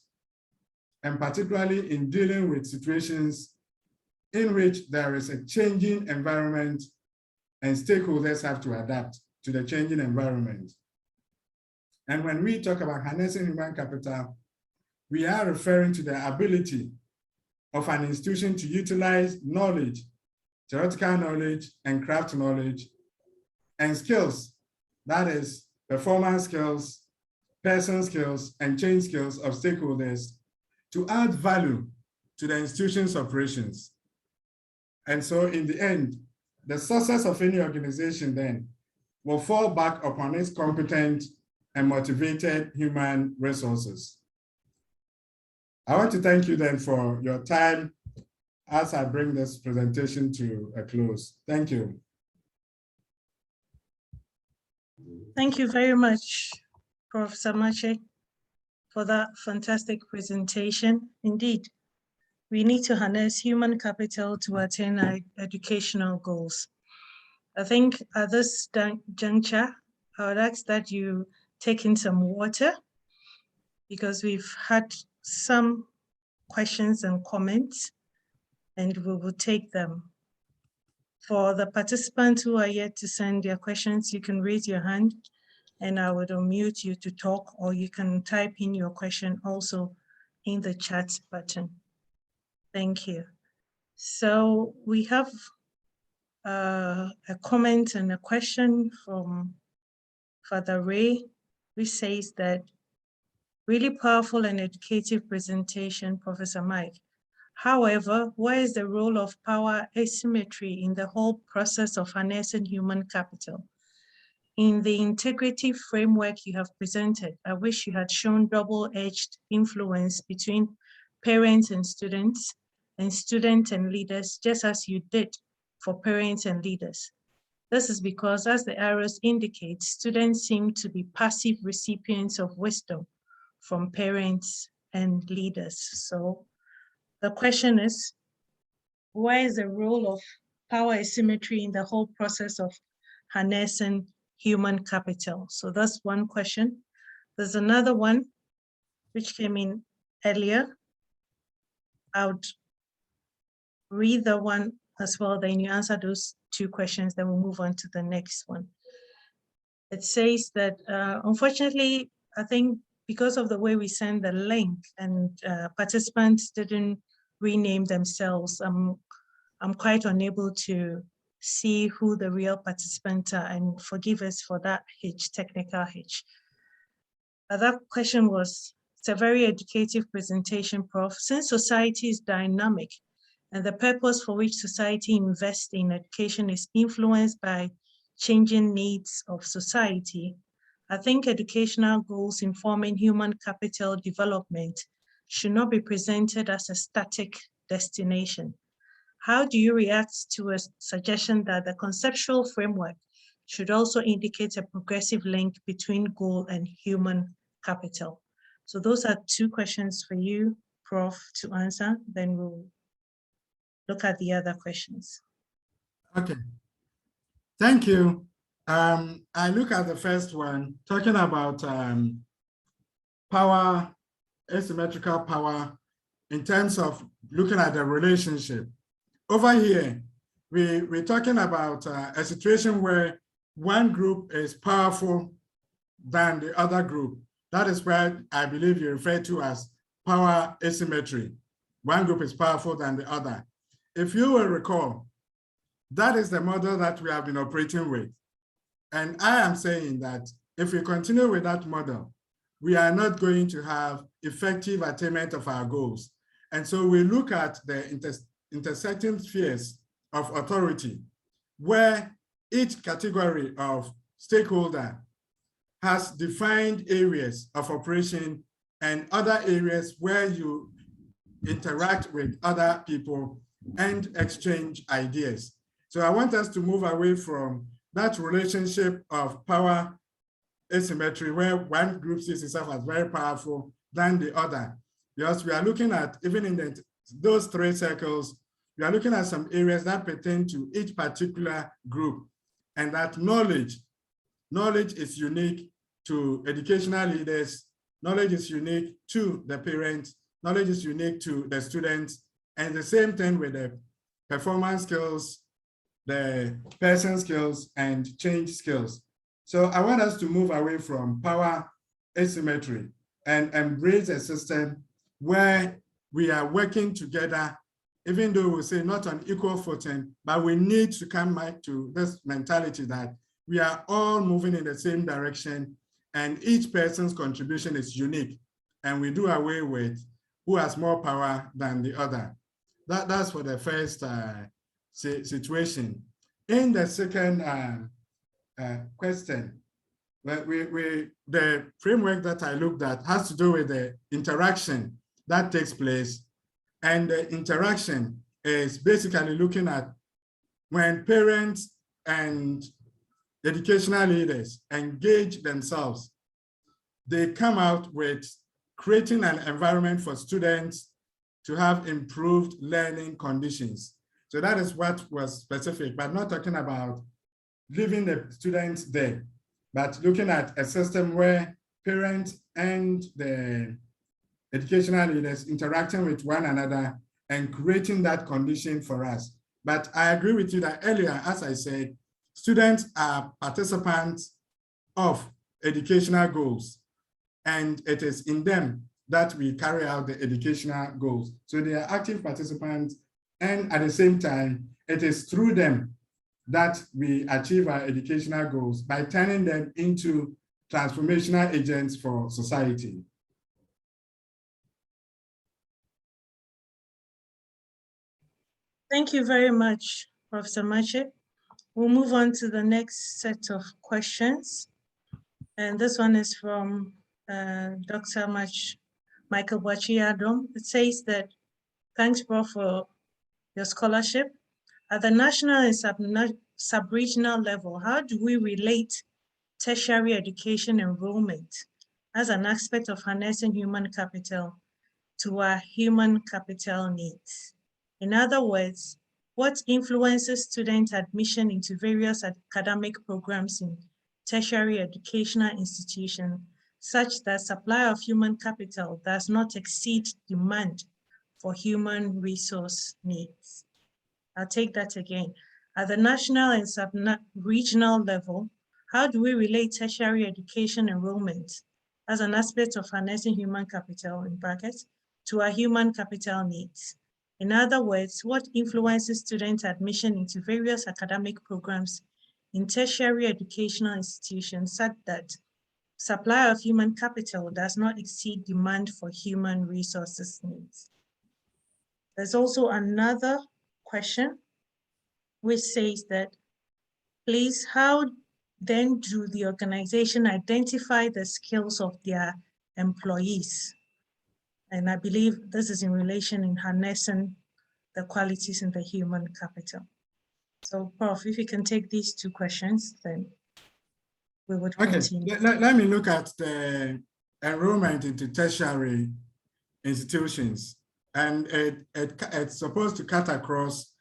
and particularly in dealing with situations in which there is a changing environment and stakeholders have to adapt to the changing environment. And when we talk about harnessing human capital, we are referring to the ability of an institution to utilize knowledge, theoretical knowledge and craft knowledge, and skills, that is performance skills, person skills, and change skills of stakeholders to add value to the institution's operations. And so in the end, the success of any organization then will fall back upon its competent and motivated human resources. I want to thank you then for your time as I bring this presentation to a close. Thank you. Thank you very much, Professor Amakyi, for that fantastic presentation. Indeed, we need to harness human capital to attain our educational goals. I think at this juncture, I would ask that you take in some water because we've had some questions and comments, and we will take them. For the participants who are yet to send their questions, you can raise your hand and I would unmute you to talk, or you can type in your question also in the chat button. Thank you. So we have a comment and a question from Father Ray, which says that really powerful and educative presentation, Professor Mike. However, where is the role of power asymmetry in the whole process of harnessing human capital? In the integrity framework you have presented, I wish you had shown double-edged influence between parents and students and leaders, just as you did for parents and leaders. This is because, as the arrows indicate, students seem to be passive recipients of wisdom from parents and leaders. So the question is, where is the role of power asymmetry in the whole process of harnessing human capital? So that's one question. There's another one which came in earlier. I would read the one as well, then you answer those two questions, then we'll move on to the next one. It says that, unfortunately, I think because of the way we send the link and participants didn't rename themselves, I'm quite unable to see who the real participants are, and forgive us for that hitch, technical hitch. That question was, it's a very educative presentation, Prof. Since society is dynamic and the purpose for which society invests in education is influenced by changing needs of society, I think educational goals informing human capital development should not be presented as a static destination. How do you react to a suggestion that the conceptual framework should also indicate a progressive link between goal and human capital? So those are two questions for you, Prof, to answer. Then we'll look at the other questions. Okay, thank you. I look at the first one, talking about power, asymmetrical power, in terms of looking at the relationship. Over here, we're talking about a situation where one group is powerful than the other group. That is where I believe you refer to as power asymmetry. One group is powerful than the other. If you will recall, that is the model that we have been operating with. And I am saying that if we continue with that model, we are not going to have effective attainment of our goals. And so we look at the intersecting spheres of authority, where each category of stakeholder has defined areas of operation and other areas where you interact with other people and exchange ideas. So I want us to move away from that relationship of power asymmetry, where one group sees itself as very powerful than the other. Because we are looking at, even in those three circles, we are looking at some areas that pertain to each particular group, and that knowledge is unique to educational leaders, knowledge is unique to the parents, knowledge is unique to the students, and the same thing with the performance skills, the person skills, and change skills. So I want us to move away from power asymmetry and embrace a system where we are working together, even though we say not on equal footing, but we need to come back to this mentality that we are all moving in the same direction and each person's contribution is unique, and we do away with who has more power than the other. That's for the first situation. In the second question, the framework that I looked at has to do with the interaction that takes place. And the interaction is basically looking at when parents and educational leaders engage themselves, they come out with creating an environment for students to have improved learning conditions. So that is what was specific, but not talking about leaving the students there, but looking at a system where parents and the educational leaders interacting with one another and creating that condition for us. But I agree with you that earlier, as I said, students are participants of educational goals, and it is in them that we carry out the educational goals. So they are active participants, and at the same time, it is through them that we achieve our educational goals by turning them into transformational agents for society. Thank you very much, Professor Mache. We'll move on to the next set of questions. And this one is from Dr. Michael Bwachi-Adom. It says that, thanks, Prof, for your scholarship. At the national and sub-regional level, how do we relate tertiary education enrollment as an aspect of harnessing human capital to our human capital needs? In other words, what influences student admission into various academic programs in tertiary educational institutions such that supply of human capital does not exceed demand for human resource needs? I'll take that again. At the national and sub-regional level, how do we relate tertiary education enrollment as an aspect of harnessing human capital, in brackets, to our human capital needs? In other words, what influences student admission into various academic programs in tertiary educational institutions such that supply of human capital does not exceed demand for human resources needs? There's also another question which says that, please, how then do the organization identify the skills of their employees? And I believe this is in relation in harnessing the qualities in the human capital. So, Prof, if you can take these two questions, then we would continue. Let me look at the enrollment into tertiary institutions. And it's supposed to cut across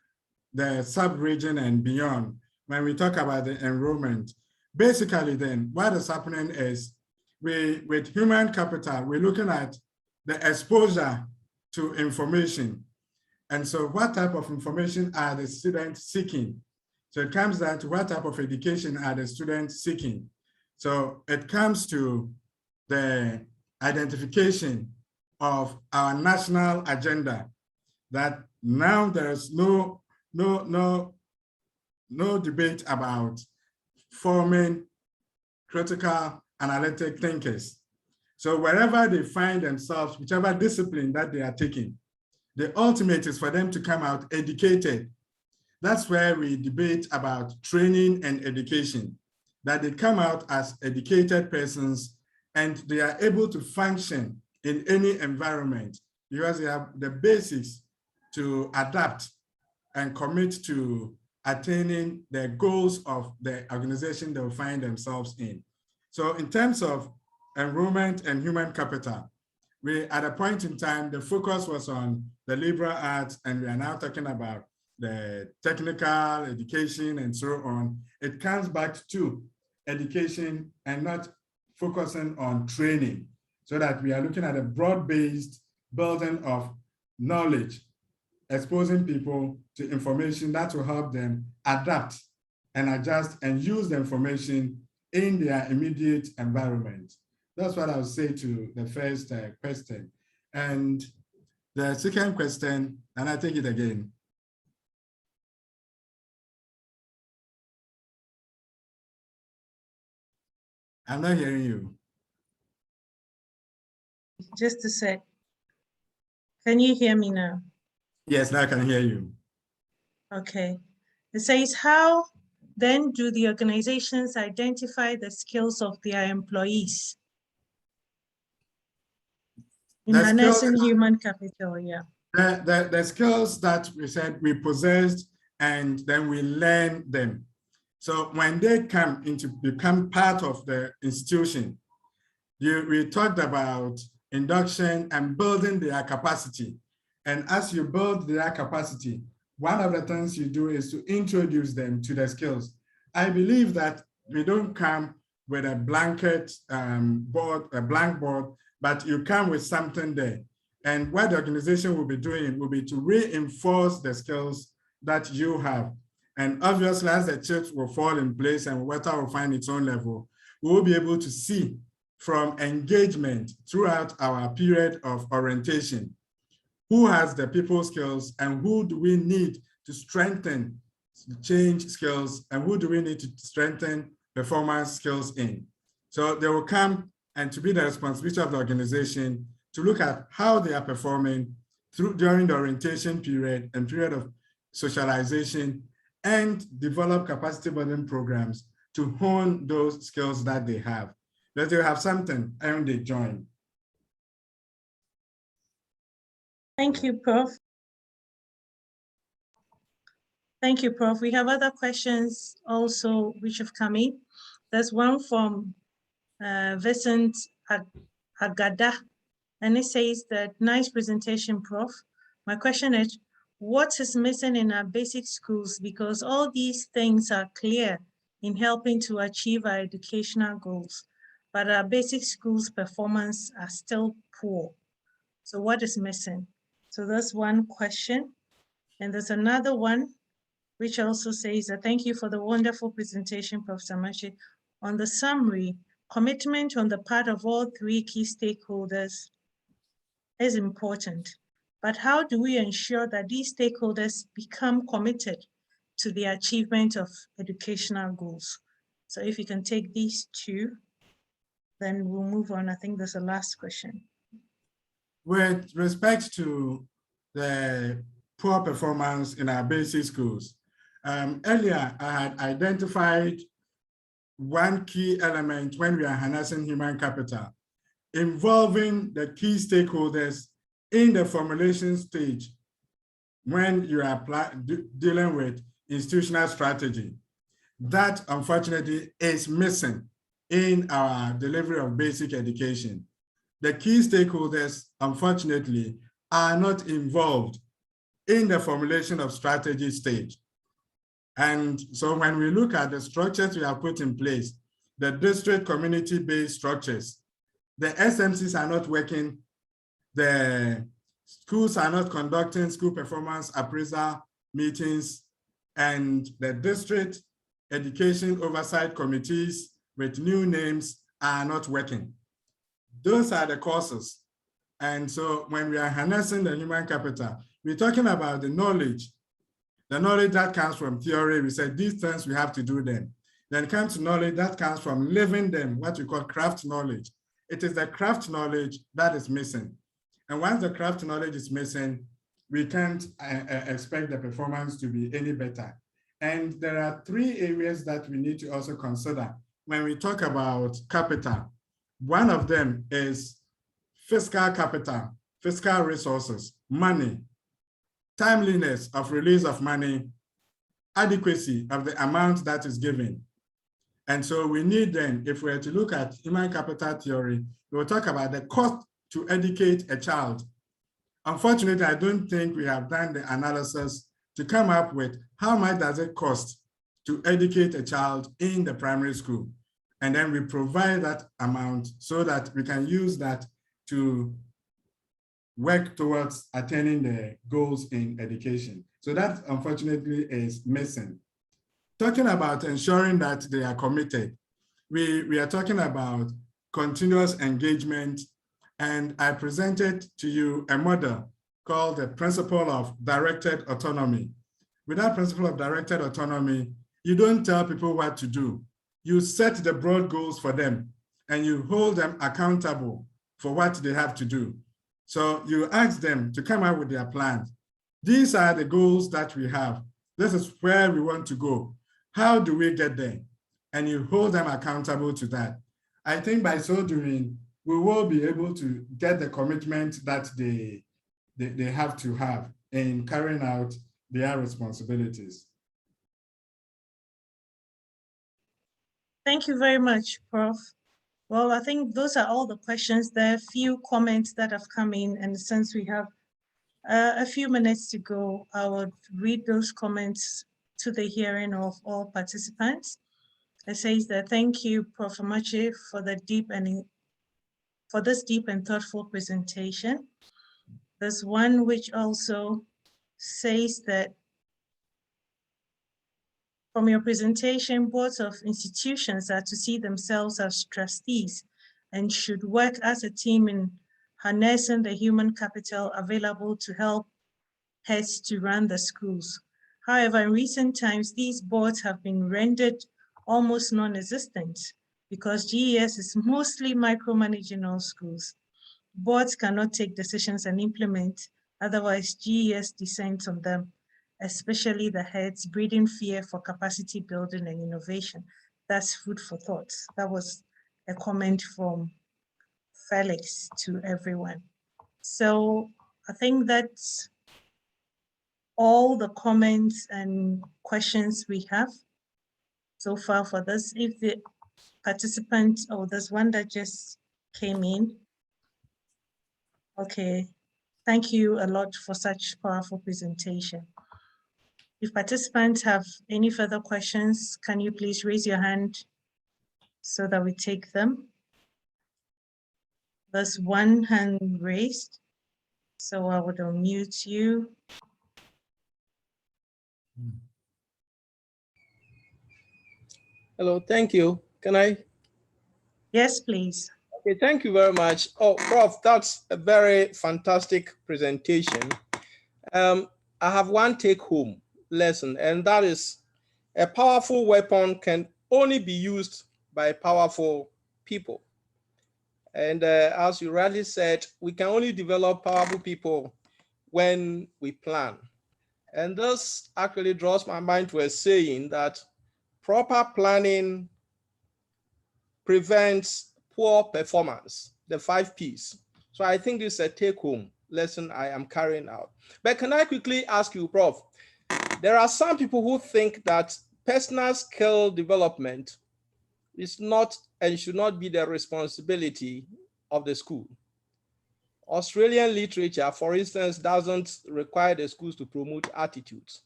the sub-region and beyond when we talk about the enrollment. Basically then, what is happening is with human capital, we're looking at the exposure to information. And so what type of information are the students seeking? So it comes down to what type of education are the students seeking? So it comes to the identification of our national agenda, that now there's no debate about forming critical analytic thinkers. So wherever they find themselves, whichever discipline that they are taking, the ultimate is for them to come out educated. That's where we debate about training and education, that they come out as educated persons and they are able to function in any environment because they have the basics to adapt and commit to attaining the goals of the organization they will find themselves in. So in terms of enrollment and human capital, at a point in time, the focus was on the liberal arts, and we are now talking about the technical education and so on. It comes back to education and not focusing on training, so that we are looking at a broad-based building of knowledge, exposing people to information that will help them adapt and adjust and use the information in their immediate environment. That's what I would say to the first question. And the second question, and I take it again. I'm not hearing you. Just a sec. Can you hear me now? Yes, now I can hear you. Okay. It says, how then do the organizations identify the skills of their employees in harnessing human capital? Yeah. The skills that we said we possessed, and then we learn them. So when they come into become part of the institution, we talked about induction and building their capacity. And as you build their capacity, one of the things you do is to introduce them to the skills. I believe that we don't come with a blanket board, a blank board, but you come with something there. And what the organization will be doing will be to reinforce the skills that you have. And obviously, as the chips will fall in place and water will find its own level, we will be able to see from engagement throughout our period of orientation, who has the people skills and who do we need to strengthen change skills and who do we need to strengthen performance skills in. So they will come, and to be the responsibility of the organization to look at how they are performing during the orientation period and period of socialization, and develop capacity building programs to hone those skills that they have. That they have something and they join. Thank you, Prof. Thank you, Prof. We have other questions also which have come in. There's one from Vincent Agada, and it says that, nice presentation, Prof. My question is, what is missing in our basic schools? Because all these things are clear in helping to achieve our educational goals, but our basic schools' performance are still poor. So what is missing? So that's one question. And there's another one which also says that thank you for the wonderful presentation, Prof. Samachi. On the summary, commitment on the part of all three key stakeholders is important, but how do we ensure that these stakeholders become committed to the achievement of educational goals? So if you can take these two, then we'll move on. I think there's a last question. With respect to the poor performance in our basic schools, earlier I had identified one key element when we are harnessing human capital, involving the key stakeholders in the formulation stage when you are dealing with institutional strategy. That, unfortunately, is missing in our delivery of basic education. The key stakeholders, unfortunately, are not involved in the formulation of strategy stage. And so when we look at the structures we have put in place, the district community-based structures, the SMCs are not working, the schools are not conducting school performance appraisal meetings, and the district education oversight committees with new names are not working. Those are the causes. And so when we are harnessing the human capital, we're talking about the knowledge that comes from theory. We said these things we have to do them. Then it comes to knowledge that comes from living them, what we call craft knowledge. It is the craft knowledge that is missing. And once the craft knowledge is missing, we can't expect the performance to be any better. And there are three areas that we need to also consider when we talk about capital. One of them is fiscal capital, fiscal resources, money, timeliness of release of money, adequacy of the amount that is given. And so we need then, if we are to look at human capital theory, we will talk about the cost to educate a child. Unfortunately, I don't think we have done the analysis to come up with how much does it cost to educate a child in the primary school. And then we provide that amount so that we can use that to work towards attaining the goals in education. So that unfortunately is missing. Talking about ensuring that they are committed, we are talking about continuous engagement, and I presented to you a model called the principle of directed autonomy. With that principle of directed autonomy, you don't tell people what to do. You set the broad goals for them and you hold them accountable for what they have to do. So you ask them to come up with their plans. These are the goals that we have. This is where we want to go. How do we get there? And you hold them accountable to that. I think by so doing, we will be able to get the commitment that they have to have in carrying out their responsibilities. Thank you very much, Prof. Well, I think those are all the questions. There are a few comments that have come in, and since we have a few minutes to go, I would read those comments to the hearing of all participants. It says that thank you, Prof. Amakyi, for this deep and thoughtful presentation. There's one which also says that from your presentation, boards of institutions are to see themselves as trustees and should work as a team in harnessing the human capital available to help heads to run the schools. However, in recent times, these boards have been rendered almost non-existent because GES is mostly micromanaging all schools. Boards cannot take decisions and implement, otherwise GES descends on them, especially the heads, breeding fear for capacity building and innovation. That's food for thought. That was a comment from Felix to everyone. So I think that's all the comments and questions we have so far for this. If the participants, oh, there's one that just came in. Okay, thank you a lot for such powerful presentation. If participants have any further questions, can you please raise your hand so that we take them? There's one hand raised, so I would unmute you. Hello, thank you. Can I? Yes, please. Okay, thank you very much. Oh, Prof, that's a very fantastic presentation. I have one take-home lesson, and that is a powerful weapon can only be used by powerful people. And as you rightly said, we can only develop powerful people when we plan. And this actually draws my mind to a saying that proper planning prevents poor performance, the 5 Ps. So I think this is a take-home lesson I am carrying out. But can I quickly ask you, Prof, there are some people who think that personal skill development is not and should not be the responsibility of the school. Australian literature, for instance, doesn't require the schools to promote attitudes.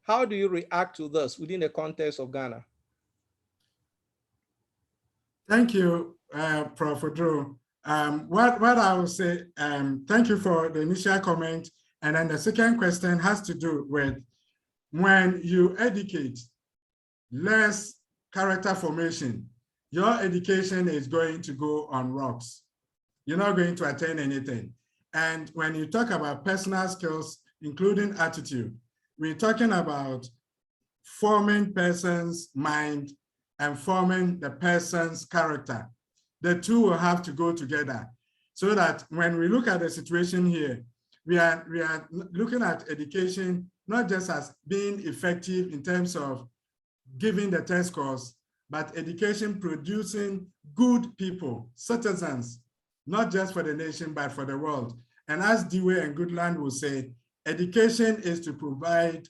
How do you react to this within the context of Ghana? Thank you, Prof. Drew. What I will say, thank you for the initial comment. And then the second question has to do with when you educate less character formation, your education is going to go on rocks. You're not going to attain anything. And when you talk about personal skills, including attitude, we're talking about forming person's mind and forming the person's character. The two will have to go together so that when we look at the situation here, we are looking at education not just as being effective in terms of giving the test scores, but education producing good people, citizens, not just for the nation, but for the world. And as Dewey and Goodland will say, education is to provide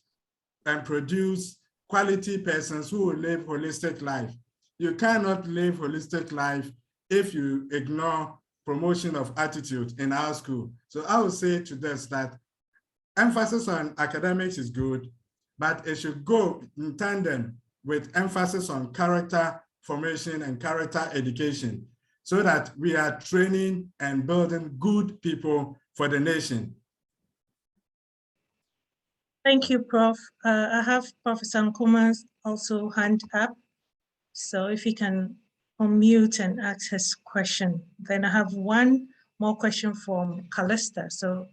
and produce quality persons who will live holistic life. You cannot live holistic life if you ignore promotion of attitude in our school. So I would say to this that emphasis on academics is good, but it should go in tandem with emphasis on character formation and character education so that we are training and building good people for the nation. Thank you, Prof. I have Professor Nkuma's also hand up. So if he can unmute and ask his question. Then I have one more question from Callista. So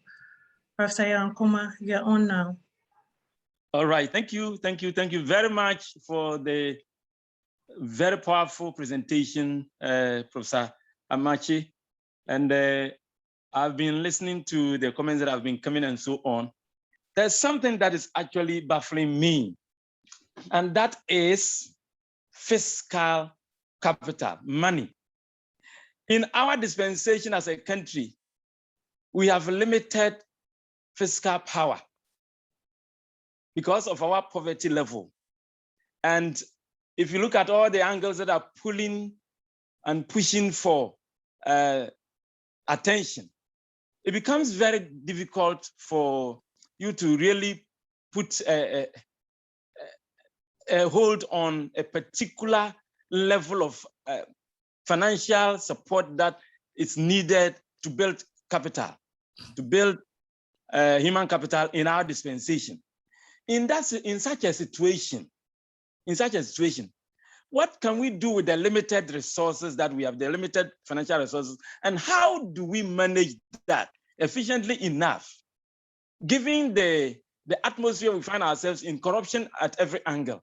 Professor Nkuma, you're on now. All right, thank you very much for the very powerful presentation, Professor Amakyi. And I've been listening to the comments that have been coming and so on. There's something that is actually baffling me, and that is fiscal capital, money. In our dispensation as a country, we have limited fiscal power because of our poverty level. And if you look at all the angles that are pulling and pushing for attention, it becomes very difficult for you to really put a hold on a particular level of financial support that is needed to build capital, to build human capital in our dispensation. In such a situation, what can we do with the limited resources that we have, the limited financial resources, and how do we manage that efficiently enough, given the atmosphere we find ourselves in, corruption at every angle,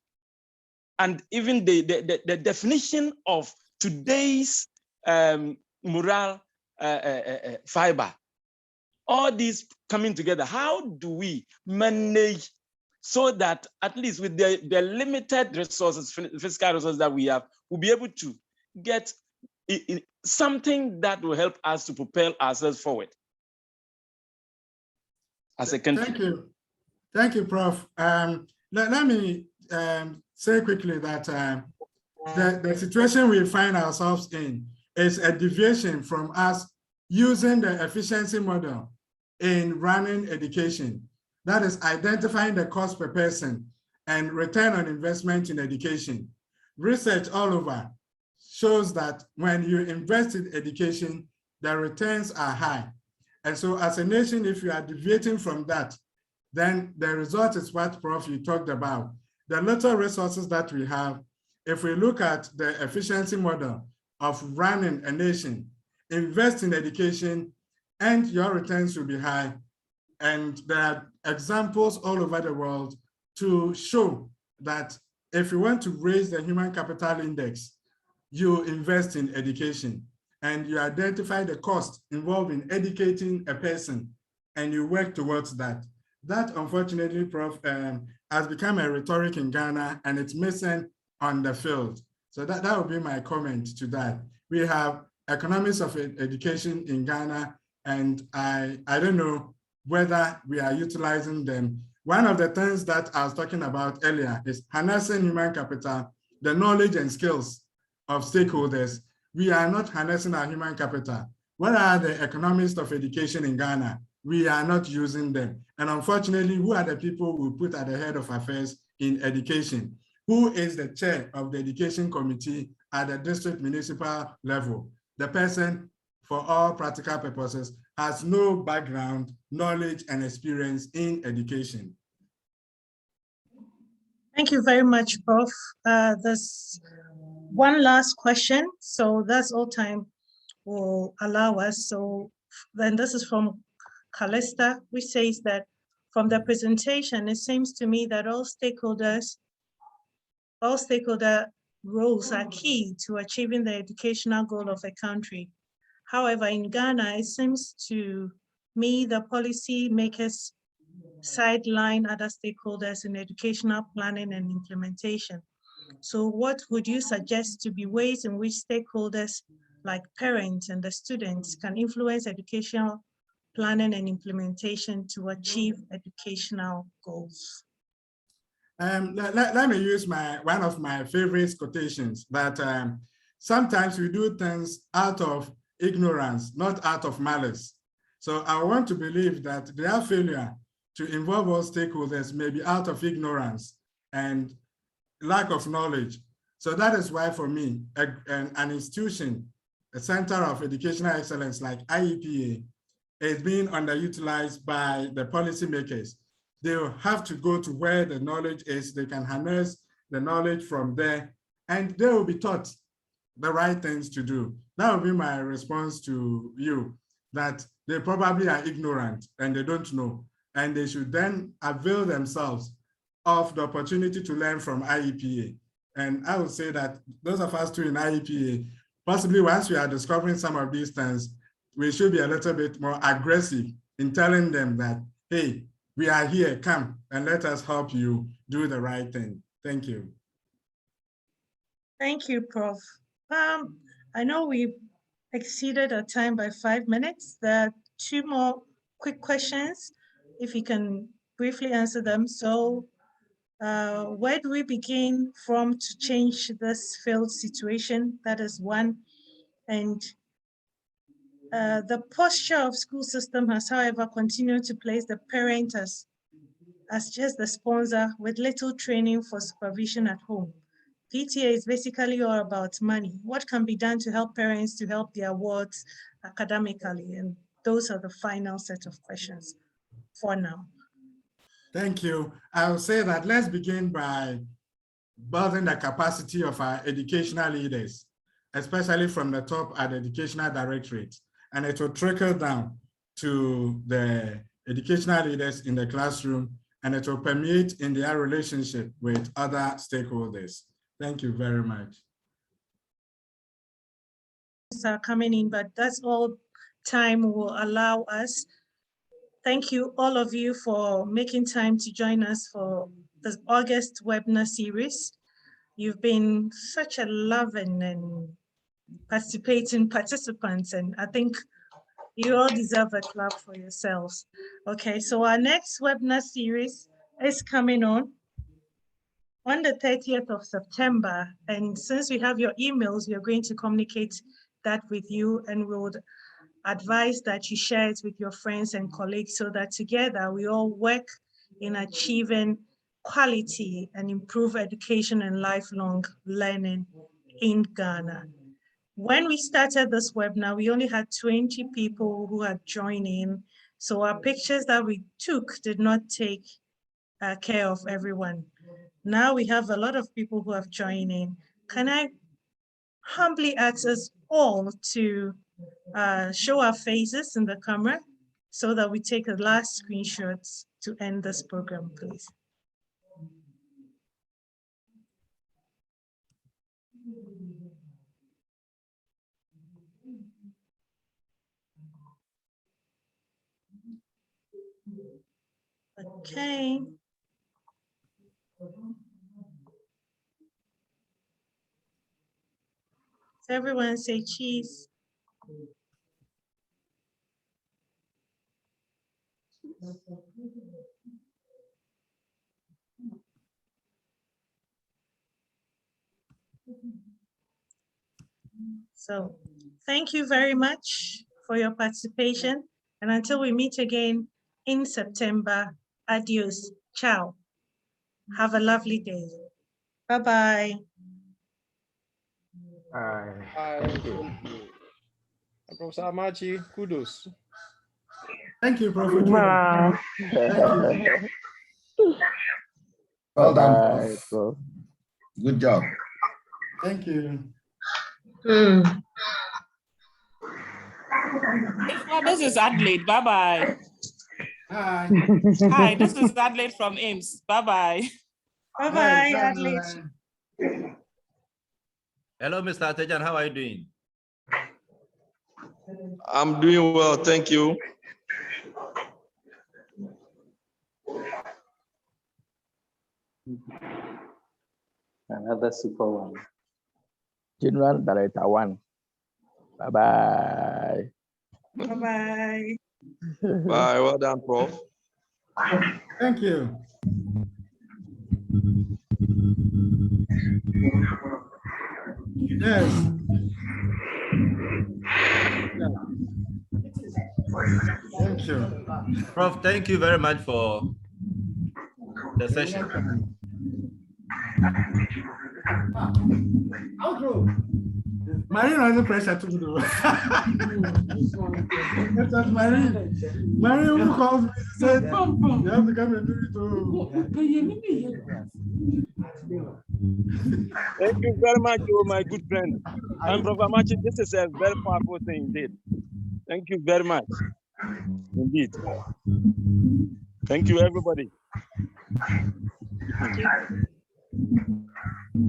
and even the definition of today's moral fiber, all these coming together? How do we manage so that at least with the limited resources, fiscal resources that we have, we'll be able to get something that will help us to propel ourselves forward as a country? Thank you, Prof. Let me say quickly that the situation we find ourselves in is a deviation from us using the efficiency model in running education. That is identifying the cost per person and return on investment in education. Research all over shows that when you invest in education, the returns are high. And so as a nation, if you are deviating from that, then the result is what, Prof, you talked about. The little resources that we have, if we look at the efficiency model of running a nation, invest in education, and your returns will be high. And there are examples all over the world to show that if you want to raise the human capital index, you invest in education and you identify the cost involved in educating a person and you work towards that. That, unfortunately, Prof, has become a rhetoric in Ghana and it's missing on the field. So that would be my comment to that. We have economics of education in Ghana, and I don't know whether we are utilizing them. One of the things that I was talking about earlier is harnessing human capital, the knowledge and skills of stakeholders. We are not harnessing our human capital. What are the economists of education in Ghana? We are not using them. And unfortunately, who are the people we put at the head of affairs in education? Who is the chair of the education committee at the district municipal level? The person, for all practical purposes, has no background, knowledge, and experience in education. Thank you very much, Prof. There's one last question, so that's all time will allow us. So then this is from Callista, which says that from the presentation, it seems to me that all stakeholder roles are key to achieving the educational goal of a country. However, in Ghana, it seems to me the policy makers sideline other stakeholders in educational planning and implementation. So what would you suggest to be ways in which stakeholders like parents and the students can influence educational planning and implementation to achieve educational goals? Let me use one of my favorite quotations that sometimes we do things out of ignorance, not out of malice. So I want to believe that their failure to involve all stakeholders may be out of ignorance and lack of knowledge. So that is why for me, an institution, a center of educational excellence like IEPA is being underutilized by the policymakers. They will have to go to where the knowledge is. They can harness the knowledge from there, and they will be taught the right things to do. That will be my response to you, that they probably are ignorant and they don't know, and they should then avail themselves of the opportunity to learn from IEPA. And I would say that those of us too in IEPA, possibly once we are discovering some of these things, we should be a little bit more aggressive in telling them that, hey, we are here, come and let us help you do the right thing. Thank you. Thank you, Prof. I know we exceeded our time by 5 minutes. There are 2 more quick questions, if you can briefly answer them. So where do we begin from to change this failed situation? That is one. And the posture of school system has, however, continued to place the parent as just the sponsor with little training for supervision at home. PTA is basically all about money. What can be done to help parents to help their wards academically? And those are the final set of questions for now. Thank you. I will say that let's begin by building the capacity of our educational leaders, especially from the top at the Educational Directorate. And it will trickle down to the educational leaders in the classroom, and it will permeate in their relationship with other stakeholders. Thank you very much. Are coming in, but that's all time will allow us. Thank you, all of you, for making time to join us for this August webinar series. You've been such a loving and participating participants, and I think you all deserve a clap for yourselves. Okay, so our next webinar series is coming on the 30th of September. And since we have your emails, we are going to communicate that with you, and we would advise that you share it with your friends and colleagues so that together we all work in achieving quality and improve education and lifelong learning in Ghana. When we started this webinar, we only had 20 people who had joined in. So our pictures that we took did not take care of everyone. Now we have a lot of people who have joined in. can I humbly ask us all to show our faces in the camera so that we take the last screenshots to end this program, please. Okay. So everyone say cheese. So thank you very much for your participation. And until we meet again in September, adios, ciao. Have a lovely day. Bye-bye. Thank you. Professor Amakyi, kudos. Thank you, Prof. Thank you. Well done, Prof. Good job. Thank you. This is Adelaide. Bye-bye. Hi. Hi, this is Adelaide from AIMS. Bye-bye. Bye-bye, Adelaide. Hello, Mr. Tejan. How are you doing? I'm doing well, thank you. Another super one. General Director 1. Bye-bye. Bye-bye. Bye, well done, Prof. Thank you. Yes. Thank you. Prof, thank you very much for the session. Marine has pressure to do. It was Marine. Marine who called me and said, you have to come and do it too. Thank you very much, oh, my good friend. And Prof. Amakyi, this is a very powerful thing indeed. Thank you very much. Indeed. Thank you, everybody. Thank you.